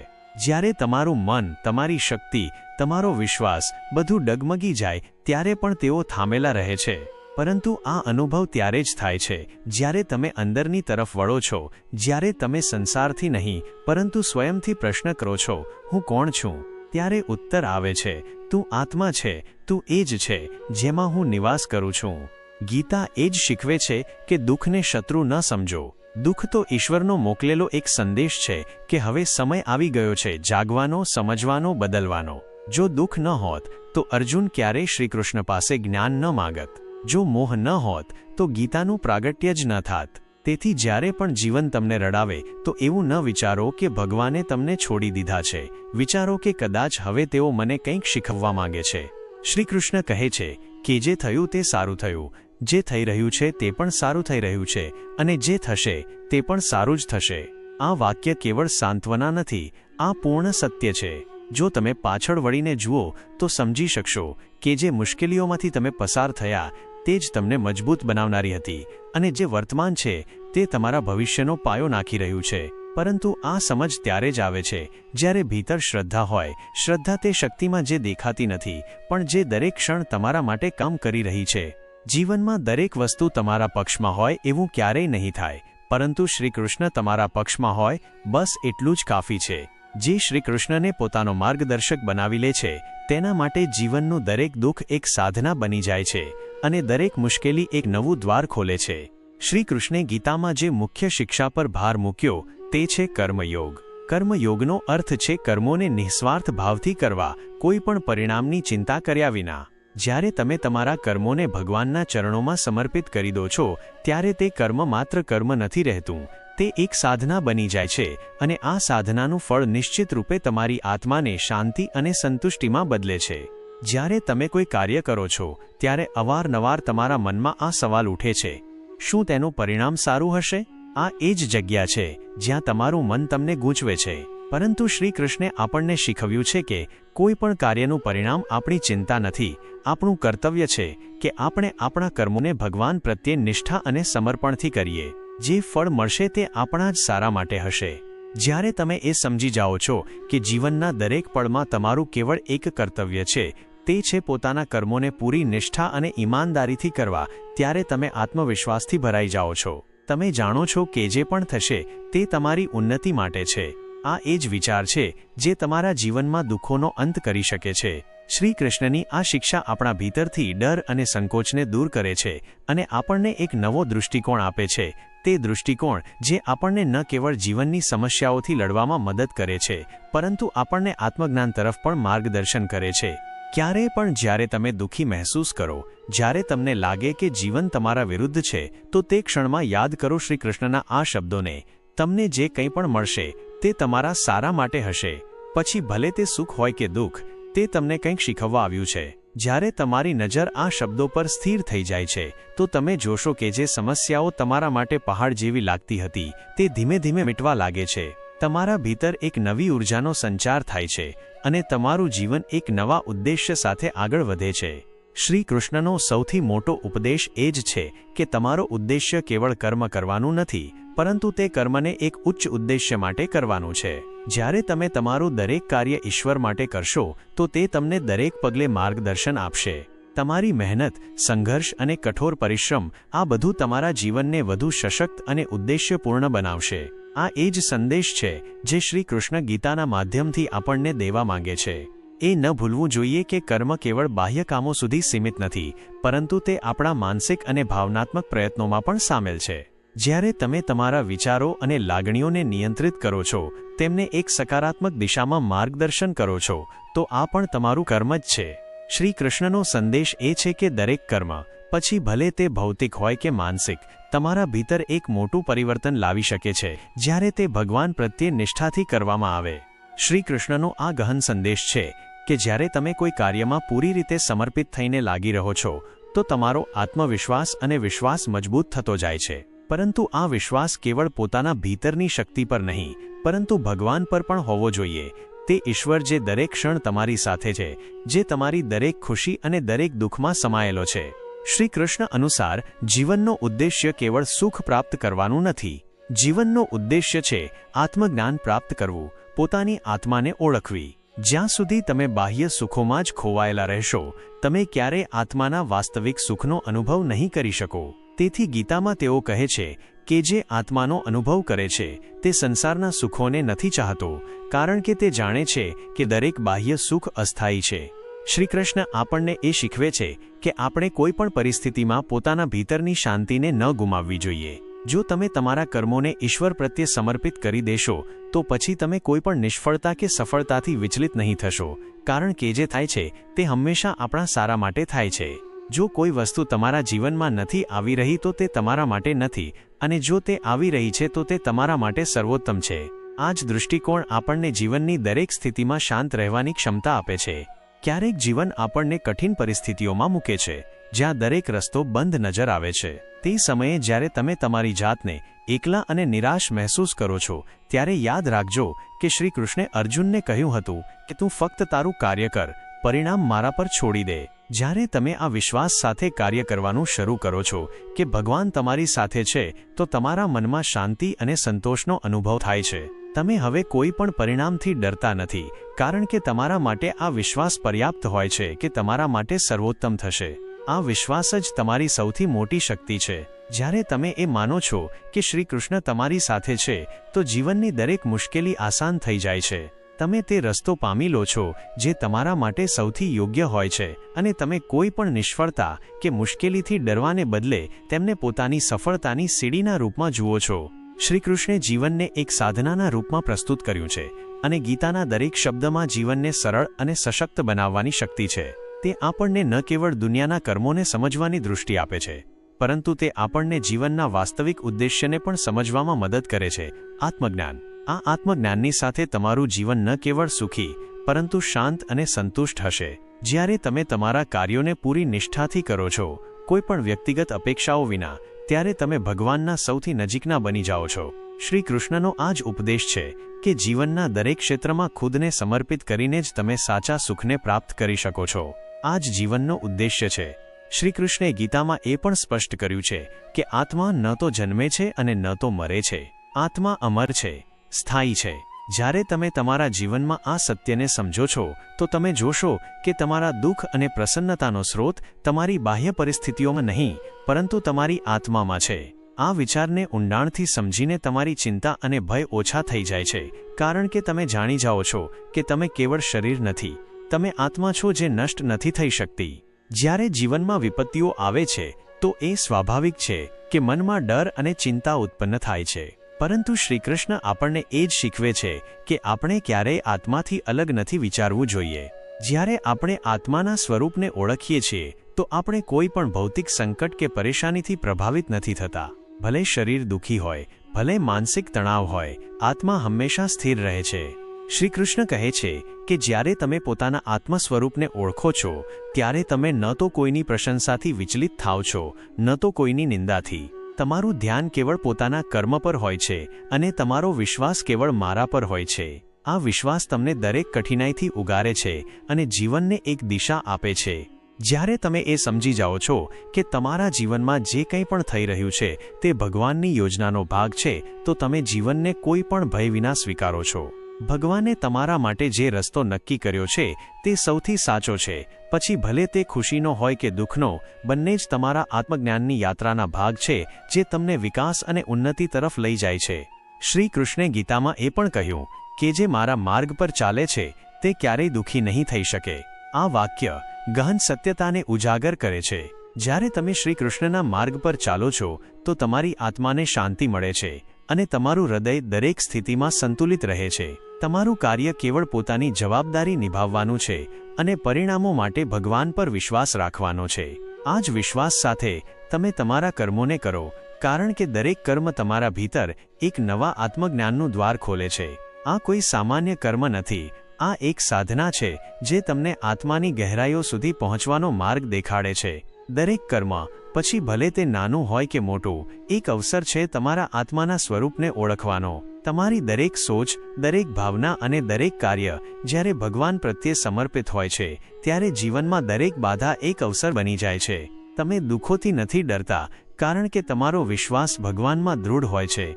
જ્યારે તમારું મન, તમારી શક્તિ, તમારો વિશ્વાસ બધું ડગમગી જાય ત્યારે પણ તેઓ થામેલા રહે છે. પરંતુ આ અનુભવ ત્યારે જ થાય છે જ્યારે તમે અંદરની તરફ વળો છો, જ્યારે તમે સંસારથી નહીં પરંતુ સ્વયંથી પ્રશ્ન કરો છો, હું કોણ છું? ત્યારે ઉત્તર આવે છે, તું આત્મા છે, તું એ જ છે જેમાં હું નિવાસ કરું છું. ગીતા એ જ શીખવે છે કે દુઃખને શત્રુ ન સમજો. દુઃખ તો ઈશ્વરનો મોકલેલો એક સંદેશ છે કે હવે સમય આવી ગયો છે જાગવાનો, સમજવાનો, બદલવાનો. જો દુઃખ ન હોત તો અર્જુન ક્યારેય શ્રીકૃષ્ણ પાસે જ્ઞાન ન માગત. જો મોહ ન હોત તો ગીતાનું પ્રાગટ્ય જ ન થાત. તેથી જ્યારે પણ જીવન તમને રડાવે તો એવું ન વિચારો કે ભગવાને તમને છોડી દીધા છે. વિચારો કે કદાચ હવે તેઓ મને કંઈક શીખવવા માંગે છે. શ્રી કૃષ્ણ કહે છે કે જે થયું તે સારું થયું, જે થઈ રહ્યું છે તે પણ સારું થઈ રહ્યું છે, અને જે થશે તે પણ સારું જ થશે. આ વાક્ય કેવળ સાંત્વના નથી, આ પૂર્ણ સત્ય છે. જો તમે પાછળ વળીને જુઓ તો સમજી શકશો કે જે મુશ્કેલીઓમાંથી તમે પસાર થયા તે જ તમને મજબૂત બનાવનારી હતી, અને જે વર્તમાન છે તે તમારા ભવિષ્યનો પાયો નાખી રહ્યું છે. પરંતુ આ સમજ ત્યારે જ આવે છે જ્યારે ભીતર શ્રદ્ધા હોય. શ્રદ્ધા તે શક્તિમાં જે દેખાતી નથી પણ જે દરેક ક્ષણ તમારા માટે કામ કરી રહી છે. જીવનમાં દરેક વસ્તુ તમારા પક્ષમાં હોય એવું ક્યારેય નહીં થાય, પરંતુ શ્રી કૃષ્ણ તમારા પક્ષમાં હોય બસ એટલું જ કાફી છે. જે શ્રી કૃષ્ણને પોતાનો માર્ગદર્શક બનાવી લે છે તેના માટે જીવનનું દરેક દુઃખ એક સાધના બની જાય છે અને દરેક મુશ્કેલી એક નવું દ્વાર ખોલે છે. શ્રી કૃષ્ણે ગીતામાં જે મુખ્ય શિક્ષા પર ભાર મૂક્યો તે છે કર્મયોગ. કર્મયોગનો અર્થ છે કર્મોને નિસ્વાર્થ ભાવથી કરવા, કોઈ પણ પરિણામની ચિંતા કર્યા વિના. જ્યારે તમે તમારા કર્મોને ભગવાનના ચરણોમાં સમર્પિત કરી દો છો ત્યારે તે કર્મ માત્ર કર્મ નથી રહેતું, તે એક સાધના બની જાય છે, અને આ સાધનાનું ફળ નિશ્ચિત રૂપે તમારી આત્માને શાંતિ અને સંતુષ્ટિમાં બદલે છે. જ્યારે તમે કોઈ કાર્ય કરો છો ત્યારે અવારનવાર તમારા મનમાં આ સવાલ ઉઠે છે, શું તેનું પરિણામ સારું હશે? આ એ જ જગ્યા છે જ્યાં તમારું મન તમને ગૂંચવે છે. પરંતુ શ્રી કૃષ્ણે આપણને શીખવ્યું છે કે કોઈ પણ કાર્યનું પરિણામ આપણી ચિંતા નથી. આપણું કર્તવ્ય છે કે આપણે આપણા કર્મોને ભગવાન પ્રત્યે નિષ્ઠા અને સમર્પણથી કરીએ. જે ફળ મળશે તે આપણા જ સારા માટે હશે. જ્યારે તમે એ સમજી જાઓ છો કે જીવનના દરેક પળમાં તમારું કેવળ એક કર્તવ્ય છે, તે છે પોતાના કર્મોને પૂરી નિષ્ઠા અને ઈમાનદારીથી કરવા, ત્યારે તમે આત્મવિશ્વાસથી ભરાઈ જાઓ છો. તમે જાણો છો કે જે પણ થશે તે તમારી ઉન્નતિ માટે છે. આ એ જ વિચાર છે જે તમારા જીવનમાં દુઃખોનો અંત કરી શકે છે. શ્રી કૃષ્ણની આ શિક્ષા આપણા ભીતરથી ડર અને સંકોચને દૂર કરે છે અને આપણને એક નવો દૃષ્ટિકોણ આપે છે. તે દૃષ્ટિકોણ જે આપણને ન કેવળ જીવનની સમસ્યાઓથી લડવામાં મદદ કરે છે પરંતુ આપણને આત્મજ્ઞાન તરફ પણ માર્ગદર્શન કરે છે. ક્યારેય પણ જ્યારે તમે દુઃખી મહેસૂસ કરો, જ્યારે તમને લાગે કે જીવન તમારા વિરુદ્ધ છે, તો તે ક્ષણમાં યાદ કરો શ્રી કૃષ્ણના આ શબ્દોને, તમને જે કંઈ પણ મળશે તે તમારા સારા માટે હશે. પછી ભલે તે સુખ હોય કે દુઃખ, તે તમને કંઈક શીખવવા આવ્યું છે. જ્યારે તમારી નજર આ શબ્દો પર સ્થિર થઈ જાય છે તો તમે જોશો કે જે સમસ્યાઓ તમારા માટે પહાડ જેવી લાગતી હતી તે ધીમે ધીમે મિટવા લાગે છે. તમારા ભીતર એક નવી ઉર્જાનો સંચાર થાય છે અને તમારું જીવન એક નવા ઉદ્દેશ્ય સાથે આગળ વધે છે. શ્રી કૃષ્ણનો સૌથી મોટો ઉપદેશ એ જ છે કે તમારો ઉદ્દેશ્ય કેવળ કર્મ કરવાનું નથી, પરંતુ તે કર્મને એક ઉચ્ચ ઉદ્દેશ્ય માટે કરવાનું છે. જ્યારે તમે તમારું દરેક કાર્ય ઈશ્વર માટે કરશો તો તે તમને દરેક પગલે માર્ગદર્શન આપશે. તમારી મહેનત, સંઘર્ષ અને કઠોર પરિશ્રમ આ બધું તમારા જીવનને વધુ સશક્ત અને ઉદ્દેશ્યપૂર્ણ બનાવશે. આ એ જ સંદેશ છે જે શ્રી કૃષ્ણ ગીતાના માધ્યમથી આપણને દેવા માંગે છે. એ ન ભૂલવું જોઈએ કે કર્મ કેવળ બાહ્ય કામો સુધી સીમિત નથી, પરંતુ તે આપણા માનસિક અને ભાવનાત્મક પ્રયત્નોમાં પણ સામેલ છે. જ્યારે તમે તમારા વિચારો અને લાગણીઓને નિયંત્રિત કરો છો, તેમને એક સકારાત્મક દિશામાં માર્ગદર્શન કરો છો, તો આ પણ તમારું કર્મ જ છે. શ્રી કૃષ્ણનો સંદેશ એ છે કે દરેક કર્મ, પછી ભલે તે ભૌતિક હોય કે માનસિક, તમારા ભીતર એક મોટું પરિવર્તન લાવી શકે છે જ્યારે તે ભગવાન પ્રત્યે નિષ્ઠાથી કરવામાં આવે. શ્રી કૃષ્ણનો આ ગહન સંદેશ છે કે જ્યારે તમે કોઈ કાર્યમાં પૂરી રીતે સમર્પિત થઈને લાગી રહો છો તો તમારો આત્મવિશ્વાસ અને વિશ્વાસ મજબૂત થતો જાય છે. પરંતુ આ વિશ્વાસ કેવળ પોતાના ભીતરની શક્તિ પર નહીં, પરંતુ ભગવાન પર પણ હોવો જોઈએ. તે ઈશ્વર જે દરેક ક્ષણ તમારી સાથે છે, જે તમારી દરેક ખુશી અને દરેક દુઃખમાં સમાયેલો છે. શ્રી કૃષ્ણ અનુસાર જીવનનો ઉદ્દેશ્ય કેવળ સુખ પ્રાપ્ત કરવાનું નથી. જીવનનો ઉદ્દેશ્ય છે આત્મજ્ઞાન પ્રાપ્ત કરવું, પોતાની આત્માને ઓળખવી. જ્યાં સુધી તમે બાહ્ય સુખોમાં જ ખોવાયેલા રહેશો, તમે ક્યારેય આત્માના વાસ્તવિક સુખનો અનુભવ નહીં કરી શકો. તેથી ગીતામાં તેઓ કહે છે કે જે આત્માનો અનુભવ કરે છે તે સંસારના સુખોને નથી ચાહતો, કારણ કે તે જાણે છે કે દરેક બાહ્ય સુખ અસ્થાયી છે. શ્રીકૃષ્ણ આપણને એ શીખવે છે કે આપણે કોઈ પણ પરિસ્થિતિમાં પોતાના ભીતરની શાંતિને ન ગુમાવવી જોઈએ. જો તમે તમારા કર્મોને ઈશ્વર પ્રત્યે સમર્પિત કરી દેશો તો પછી તમે કોઈ પણ નિષ્ફળતા કે સફળતાથી વિચલિત નહીં થશો, કારણ કે જે થાય છે તે હંમેશા આપણા સારા માટે થાય છે. જો કોઈ વસ્તુ તમારા જીવનમાં નથી આવી રહી તો તે તમારા માટે નથી, અને જો તે આવી રહી છે તો તે તમારા માટે સર્વોત્તમ છે. આ જ દૃષ્ટિકોણ આપણને જીવનની દરેક સ્થિતિમાં શાંત રહેવાની ક્ષમતા આપે છે. ક્યારેક જીવન આપણને કઠિન પરિસ્થિતિઓમાં મૂકે છે, જ્યાં દરેક રસ્તો બંધ નજર આવે છે. તે સમયે જ્યારે તમે તમારી જાતને એકલા અને નિરાશ મહેસૂસ કરો છો, ત્યારે યાદ રાખજો કે શ્રી કૃષ્ણે અર્જુનને કહ્યું હતું કે તું ફક્ત તારું કાર્ય કર, પરિણામ મારા પર છોડી દે. જ્યારે તમે આ વિશ્વાસ સાથે કાર્ય કરવાનું શરૂ કરો છો કે ભગવાન તમારી સાથે છે, તો તમારા મનમાં શાંતિ અને સંતોષનો અનુભવ થાય છે. તમે હવે કોઈ પણ પરિણામથી ડરતા નથી, કારણ કે તમારા માટે આ વિશ્વાસ પર્યાપ્ત હોય છે કે તમારા માટે સર્વોત્તમ થશે. આ વિશ્વાસ જ તમારી સૌથી મોટી શક્તિ છે. જ્યારે તમે એ માનો છો કે શ્રી કૃષ્ણ તમારી સાથે છે, તો જીવનની દરેક મુશ્કેલી આસાન થઈ જાય છે. તમે તે રસ્તો પામી લો છો જે તમારા માટે સૌથી યોગ્ય હોય છે, અને તમે કોઈ પણ નિષ્ફળતા કે મુશ્કેલીથી ડરવાને બદલે તેમને પોતાની સફળતાની સીડીના રૂપમાં જુઓ છો. શ્રી કૃષ્ણે જીવનને એક સાધનાના રૂપમાં પ્રસ્તુત કર્યું છે, અને ગીતાના દરેક શબ્દમાં જીવનને સરળ અને સશક્ત બનાવવાની શક્તિ છે. તે આપણને ન કેવળ દુનિયાના કર્મોને સમજવાની દૃષ્ટિ આપે છે, પરંતુ તે આપણને જીવનના વાસ્તવિક ઉદ્દેશ્યને પણ સમજવામાં મદદ કરે છે, આત્મજ્ઞાન. આ આત્મજ્ઞાનની સાથે તમારું જીવન ન કેવળ સુખી, પરંતુ શાંત અને સંતુષ્ટ હશે. જ્યારે તમે તમારા કાર્યોને પૂરી નિષ્ઠાથી કરો છો, કોઈ પણ વ્યક્તિગત અપેક્ષાઓ વિના, ત્યારે તમે ભગવાનના સૌથી નજીકના બની જાઓ છો. શ્રી કૃષ્ણનો આ જ ઉપદેશ છે કે જીવનના દરેક ક્ષેત્રમાં ખુદને સમર્પિત કરીને જ તમે સાચા સુખને પ્રાપ્ત કરી શકો છો. આ જ જીવનનો ઉદ્દેશ્ય છે. શ્રી કૃષ્ણે ગીતામાં એ પણ સ્પષ્ટ કર્યું છે કે આત્મા ન તો જન્મે છે અને ન તો મરે છે. આત્મા અમર છે, સ્થાયી છે. જ્યારે તમે તમારા જીવનમાં આ સત્યને સમજો છો, તો તમે જોશો કે તમારા દુઃખ અને પ્રસન્નતાનો સ્રોત તમારી બાહ્ય પરિસ્થિતિઓમાં નહીં, પરંતુ તમારી આત્મામાં છે. આ વિચારને ઊંડાણથી સમજીને તમારી ચિંતા અને ભય ઓછા થઈ જાય છે, કારણ કે તમે જાણી જાઓ છો કે તમે કેવળ શરીર નથી, તમે આત્મા છો જે નષ્ટ નથી થઈ શકતી. જ્યારે જીવનમાં વિપત્તિઓ આવે છે તો એ સ્વાભાવિક છે કે મનમાં ડર અને ચિંતા ઉત્પન્ન થાય છે, પરંતુ શ્રી કૃષ્ણ આપણને એ જ શીખવે છે કે આપણે ક્યારેય આત્માથી અલગ નથી વિચારવું જોઈએ. જ્યારે આપણે આત્માના સ્વરૂપને ઓળખીએ છીએ તો આપણે કોઈ પણ ભૌતિક સંકટ કે પરેશાનીથી પ્રભાવિત નથી થતા. ભલે શરીર દુઃખી હોય, ભલે માનસિક તણાવ હોય, આત્મા હંમેશા સ્થિર રહે છે. શ્રી કૃષ્ણ કહે છે કે જ્યારે તમે પોતાના આત્મા સ્વરૂપને ઓળખો છો, ત્યારે તમે ન તો કોઈની પ્રશંસાથી વિચલિત થાઓ છો, ન તો કોઈની નિંદાથી. તમારું ધ્યાન કેવળ પોતાના કર્મ પર હોય છે, અને તમારો વિશ્વાસ કેવળ મારા પર હોય છે. આ વિશ્વાસ તમને દરેક કઠિનાઈથી ઉગારે છે અને જીવનને એક દિશા આપે છે. જ્યારે તમે એ સમજી જાઓ છો કે તમારા જીવનમાં જે કંઈ પણ થઈ રહ્યું છે તે ભગવાનની યોજનાનો ભાગ છે, તો તમે જીવનને કોઈ પણ ભય વિના સ્વીકારો છો. ભગવાને તમારા માટે જે રસ્તો નક્કી કર્યો છે તે સૌથી સાચો છે. પછી ભલે તે ખુશીનો હોય કે દુઃખનો, બંને જ તમારા આત્મજ્ઞાનની યાત્રાના ભાગ છે જે તમને વિકાસ અને ઉન્નતિ તરફ લઈ જાય છે. શ્રી કૃષ્ણે ગીતામાં એ પણ કહ્યું કે જે મારા માર્ગ પર ચાલે છે તે ક્યારેય દુઃખી નહીં થઈ શકે. આ વાક્ય ગહન સત્યતાને ઉજાગર કરે છે. જ્યારે તમે શ્રી કૃષ્ણના માર્ગ પર ચાલો છો તો તમારી આત્માને શાંતિ મળે છે અને તમારું હૃદય દરેક સ્થિતિમાં સંતુલિત રહે છે. તમારું કાર્ય કેવળ પોતાની જવાબદારી નિભાવવાનું છે અને પરિણામો માટે ભગવાન પર વિશ્વાસ રાખવાનો છે. આ જ વિશ્વાસ સાથે તમે તમારા કર્મોને કરો, કારણ કે દરેક કર્મ તમારા ભીતર એક નવા આત્મજ્ઞાનનું દ્વાર ખોલે છે. આ કોઈ સામાન્ય કર્મ નથી, આ એક સાધના છે જે તમને આત્માની ગહેરાઈઓ સુધી પહોંચવાનો માર્ગ દેખાડે છે. દરેક કર્મ, પછી ભલે તે નાનું હોય કે મોટું, એક અવસર છે તમારા આત્માના સ્વરૂપને ઓળખવાનો. તમારી દરેક સોચ, દરેક ભાવના અને દરેક કાર્ય જ્યારે ભગવાન પ્રત્યે સમર્પિત હોય છે, ત્યારે જીવનમાં દરેક બાધા એક અવસર બની જાય છે. તમે દુઃખોથી નથી ડરતા, કારણ કે તમારો વિશ્વાસ ભગવાનમાં દૃઢ હોય છે.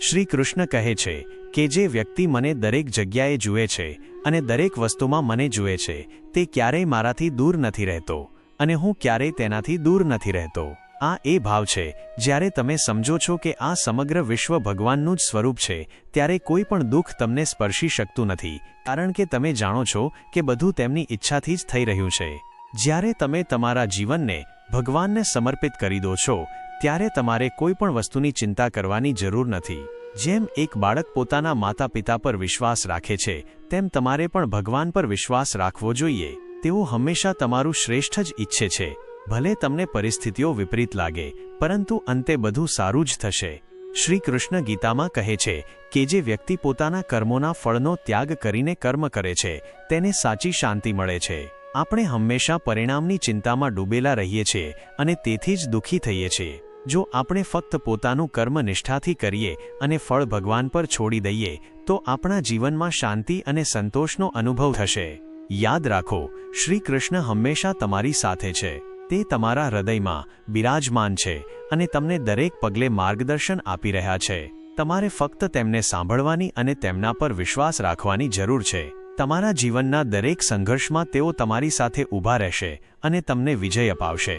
શ્રી કૃષ્ણ કહે છે કે જે વ્યક્તિ મને દરેક જગ્યાએ જુએ છે અને દરેક વસ્તુમાં મને જુએ છે, તે ક્યારેય મારાથી દૂર નથી રહેતો અને હું ક્યારેય તેનાથી દૂર નથી રહેતો. આ એ ભાવ છે જ્યારે તમે સમજો છો કે આ સમગ્ર વિશ્વ ભગવાનનું જ સ્વરૂપ છે, ત્યારે કોઈ પણ દુઃખ તમને સ્પર્શી શકતું નથી, કારણ કે તમે જાણો છો કે બધું તેમની ઈચ્છાથી જ થઈ રહ્યું છે. જ્યારે તમે તમારા જીવનને ભગવાનને સમર્પિત કરી દો છો, ત્યારે તમારે કોઈ પણ વસ્તુની ચિંતા કરવાની જરૂર નથી. જેમ એક બાળક પોતાના માતા પિતા પર વિશ્વાસ રાખે છે, તેમ તમારે પણ ભગવાન પર વિશ્વાસ રાખવો જોઈએ. તેઓ હંમેશા તમારું શ્રેષ્ઠ જ ઈચ્છે છે. ભલે તમને પરિસ્થિતિઓ વિપરીત લાગે, પરંતુ અંતે બધું સારું જ થશે. શ્રી કૃષ્ણ ગીતામાં કહે છે કે જે વ્યક્તિ પોતાના કર્મોના ફળનો ત્યાગ કરીને કર્મ કરે છે, તેને સાચી શાંતિ મળે છે. આપણે હંમેશા પરિણામની ચિંતામાં ડૂબેલા રહીએ છીએ અને તેથી જ દુઃખી થઈએ છીએ. જો આપણે ફક્ત પોતાનું કર્મ નિષ્ઠાથી કરીએ અને ફળ ભગવાન પર છોડી દઈએ, તો આપણા જીવનમાં શાંતિ અને સંતોષનો અનુભવ થશે. યાદ રાખો, શ્રી કૃષ્ણ હંમેશા તમારી સાથે છે. તે તમારા હૃદયમાં બિરાજમાન છે અને તમને દરેક પગલે માર્ગદર્શન આપી રહ્યા છે. તમારે ફક્ત તેમને સાંભળવાની અને તેમના પર વિશ્વાસ રાખવાની જરૂર છે. તમારા જીવનના દરેક સંઘર્ષમાં તેઓ તમારી સાથે ઊભા રહેશે અને તમને વિજય અપાવશે.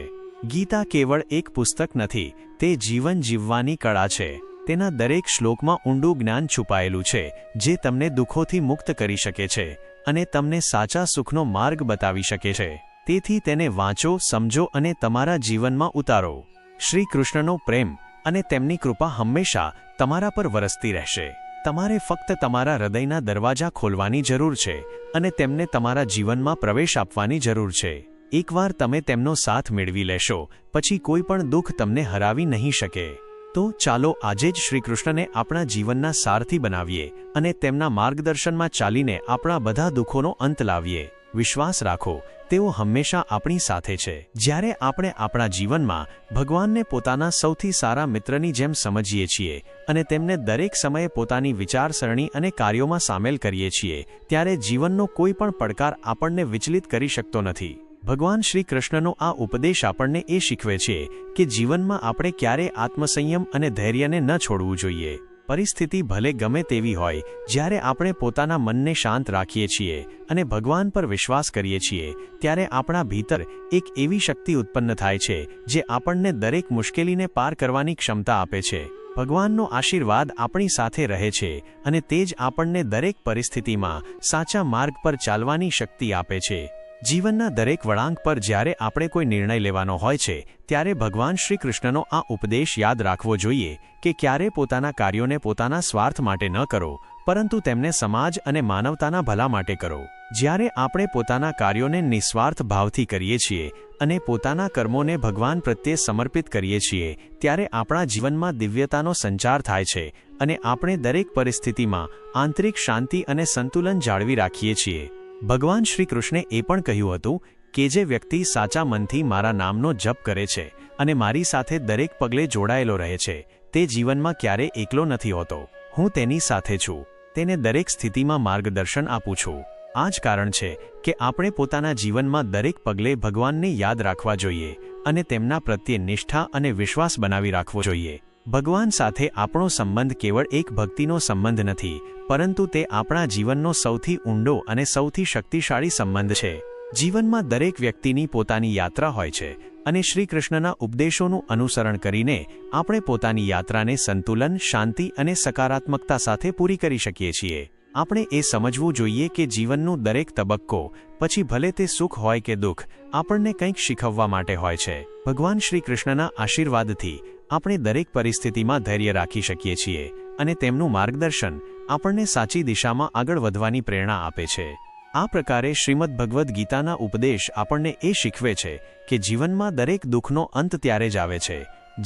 ગીતા કેવળ એક પુસ્તક નથી, તે જીવન જીવવાની કળા છે. તેના દરેક શ્લોકમાં ઊંડું જ્ઞાન છુપાયેલું છે, જે તમને દુઃખોથી મુક્ત કરી શકે છે અને તમને સાચા સુખનો માર્ગ બતાવી શકે છે. તેથી તેને વાંચો, સમજો અને તમારા જીવનમાં ઉતારો. શ્રી કૃષ્ણનો પ્રેમ અને તેમની કૃપા હંમેશા તમારા પર વરસતી રહેશે. તમારે ફક્ત તમારા હૃદયના દરવાજા ખોલવાની જરૂર છે અને તેમને તમારા જીવનમાં પ્રવેશ આપવાની જરૂર છે. એકવાર તમે તેમનો સાથ મેળવી લેશો, પછી કોઈ પણ દુઃખ તમને હરાવી નહીં શકે. તો ચાલો આજે જ શ્રી કૃષ્ણને આપણા જીવનના સારથી બનાવીએ અને તેમના માર્ગદર્શનમાં ચાલીને આપણા બધા દુઃખોનો અંત લાવીએ. વિશ્વાસ રાખો, તેઓ હંમેશા આપણી સાથે છે. જ્યારે આપણે આપણા જીવનમાં ભગવાનને પોતાના સૌથી સારા મિત્રની જેમ સમજીએ છીએ અને તેમને દરેક સમયે પોતાની વિચારસરણી અને કાર્યોમાં સામેલ કરીએ છીએ, ત્યારે જીવનનો કોઈ પણ પડકાર આપણને વિચલિત કરી શકતો નથી. ભગવાન શ્રી કૃષ્ણનો આ ઉપદેશ આપણને એ શીખવે છે કે જીવનમાં આપણે ક્યારેય આત્મસંયમ અને ધૈર્યને ન છોડવું જોઈએ. પરિસ્થિતિ ભલે ગમે તેવી હોય, જ્યારે આપણે પોતાના મનને શાંત રાખીએ છીએ અને ભગવાન પર વિશ્વાસ કરીએ છીએ, ત્યારે આપણા ભીતર એક એવી શક્તિ ઉત્પન્ન થાય છે જે આપણને દરેક મુશ્કેલીને પાર કરવાની ક્ષમતા આપે છે. ભગવાનનો આશીર્વાદ આપણી સાથે રહે છે અને તે જ આપણને દરેક પરિસ્થિતિમાં સાચા માર્ગ પર ચાલવાની શક્તિ આપે છે. જીવનના દરેક વળાંક પર જ્યારે આપણે કોઈ નિર્ણય લેવાનો હોય છે, ત્યારે ભગવાન શ્રી કૃષ્ણનો આ ઉપદેશ યાદ રાખવો જોઈએ કે ક્યારે પોતાના કાર્યોને પોતાના સ્વાર્થ માટે ન કરો, પરંતુ તેમને સમાજ અને માનવતાના ભલા માટે કરો. જ્યારે આપણે પોતાના કાર્યોને નિસ્વાર્થ ભાવથી કરીએ છીએ અને પોતાના કર્મોને ભગવાન પ્રત્યે સમર્પિત કરીએ છીએ, ત્યારે આપણા જીવનમાં દિવ્યતાનો સંચાર થાય છે અને આપણે દરેક પરિસ્થિતિમાં આંતરિક શાંતિ અને સંતુલન જાળવી રાખીએ છીએ. ભગવાન શ્રી કૃષ્ણે એ પણ કહ્યું હતું કે જે વ્યક્તિ સાચા મનથી મારા નામનો જપ કરે છે અને મારી સાથે દરેક પગલે જોડાયેલો રહે છે, તે જીવનમાં ક્યારેય એકલો નથી હોતો. હું તેની સાથે છું, તેને દરેક સ્થિતિમાં માર્ગદર્શન આપું છું. આ જ કારણ છે કે આપણે પોતાના જીવનમાં દરેક પગલે ભગવાનને યાદ રાખવા જોઈએ અને તેમના પ્રત્યે નિષ્ઠા અને વિશ્વાસ બનાવી રાખવો જોઈએ. ભગવાન સાથે આપણો સંબંધ કેવળ એક ભક્તિનો સંબંધ નથી, પરંતુ તે આપણા જીવનનો સૌથી ઊંડો અને સૌથી શક્તિશાળી સંબંધ છે. જીવનમાં દરેક વ્યક્તિની પોતાની યાત્રા હોય છે અને શ્રી કૃષ્ણના ઉપદેશોનું અનુસરણ કરીને આપણે પોતાની યાત્રાને સંતુલન, શાંતિ અને સકારાત્મકતા સાથે પૂરી કરી શકીએ છીએ. આપણે એ સમજવું જોઈએ કે જીવનનું દરેક તબક્કો, પછી ભલે તે સુખ હોય કે દુઃખ, આપણને કંઈક શીખવવા માટે હોય છે. ભગવાન શ્રી કૃષ્ણના આશીર્વાદથી આપણે દરેક પરિસ્થિતિમાં ધૈર્ય રાખી શકીએ છીએ અને તેમનું માર્ગદર્શન આપણને સાચી દિશામાં આગળ વધવાની પ્રેરણા આપે છે. આ પ્રકારે શ્રીમદ્ ભગવદ્ ગીતાના ઉપદેશ આપણને એ શીખવે છે કે જીવનમાં દરેક દુઃખનો અંત ત્યારે જ આવે છે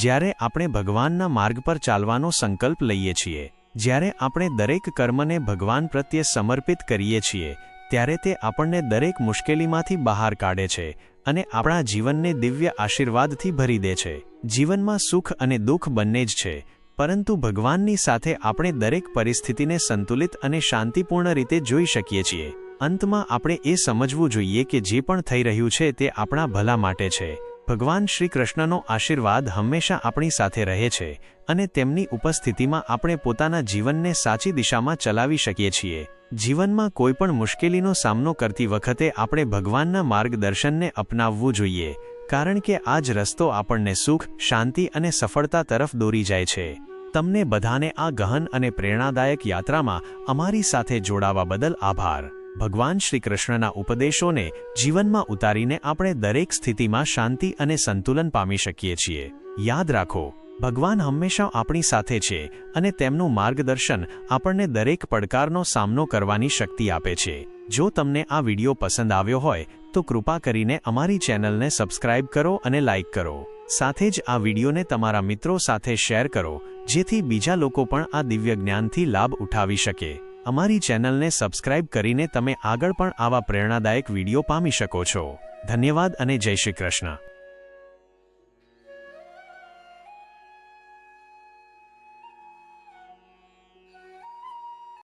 જ્યારે આપણે ભગવાનના માર્ગ પર ચાલવાનો સંકલ્પ લઈએ છીએ। જ્યારે આપણે દરેક કર્મને ભગવાન પ્રત્યે સમર્પિત કરીએ છીએ ત્યારે તે આપણને દરેક મુશ્કેલીમાંથી બહાર કાઢે છે અને આપણા જીવનને દિવ્ય આશીર્વાદથી ભરી દે છે। જીવનમાં સુખ અને દુઃખ બંને જ છે, પરંતુ ભગવાનની સાથે આપણે દરેક પરિસ્થિતિને સંતુલિત અને શાંતિપૂર્ણ રીતે જોઈ શકીએ છીએ। અંતમાં આપણે એ સમજવું જોઈએ કે જે પણ થઈ રહ્યું છે તે આપણા ભલા માટે છે। ભગવાન શ્રી કૃષ્ણનો આશીર્વાદ હંમેશા આપણી સાથે રહે છે અને તેમની ઉપસ્થિતિમાં આપણે પોતાના જીવનને સાચી દિશામાં ચલાવી શકીએ છીએ। જીવનમાં કોઈપણ મુશ્કેલીનો સામનો કરતી વખતે આપણે ભગવાનના માર્ગદર્શનને અપનાવવું જોઈએ, કારણ કે આ જ રસ્તો આપણને સુખ, શાંતિ અને સફળતા તરફ દોરી જાય છે। તમને બધાને આ ગહન અને પ્રેરણાદાયક યાત્રામાં અમારી સાથે જોડાવા બદલ આભાર। ભગવાન શ્રી કૃષ્ણના ઉપદેશોને જીવનમાં ઉતારીને આપણે દરેક સ્થિતિમાં શાંતિ અને સંતુલન પામી શકીએ છીએ। યાદ રાખો, ભગવાન હંમેશા આપણી સાથે છે અને તેમનું માર્ગદર્શન આપણને દરેક પડકારનો સામનો કરવાની શક્તિ આપે છે। જો તમને આ વિડીયો પસંદ આવ્યો હોય તો કૃપા કરીને અમારી ચેનલને સબસ્ક્રાઇબ કરો અને લાઇક કરો। સાથે જ આ વિડીયોને તમારા મિત્રો સાથે શેર કરો, જેથી બીજા લોકો પણ આ દિવ્ય જ્ઞાનથી લાભ ઉઠાવી શકે। અમારી ચેનલને સબસ્ક્રાઇબ કરીને તમે આગળ પણ આવા પ્રેરણાદાયક વિડીયો પામી શકો છો। ધન્યવાદ અને જય શ્રી કૃષ્ણ।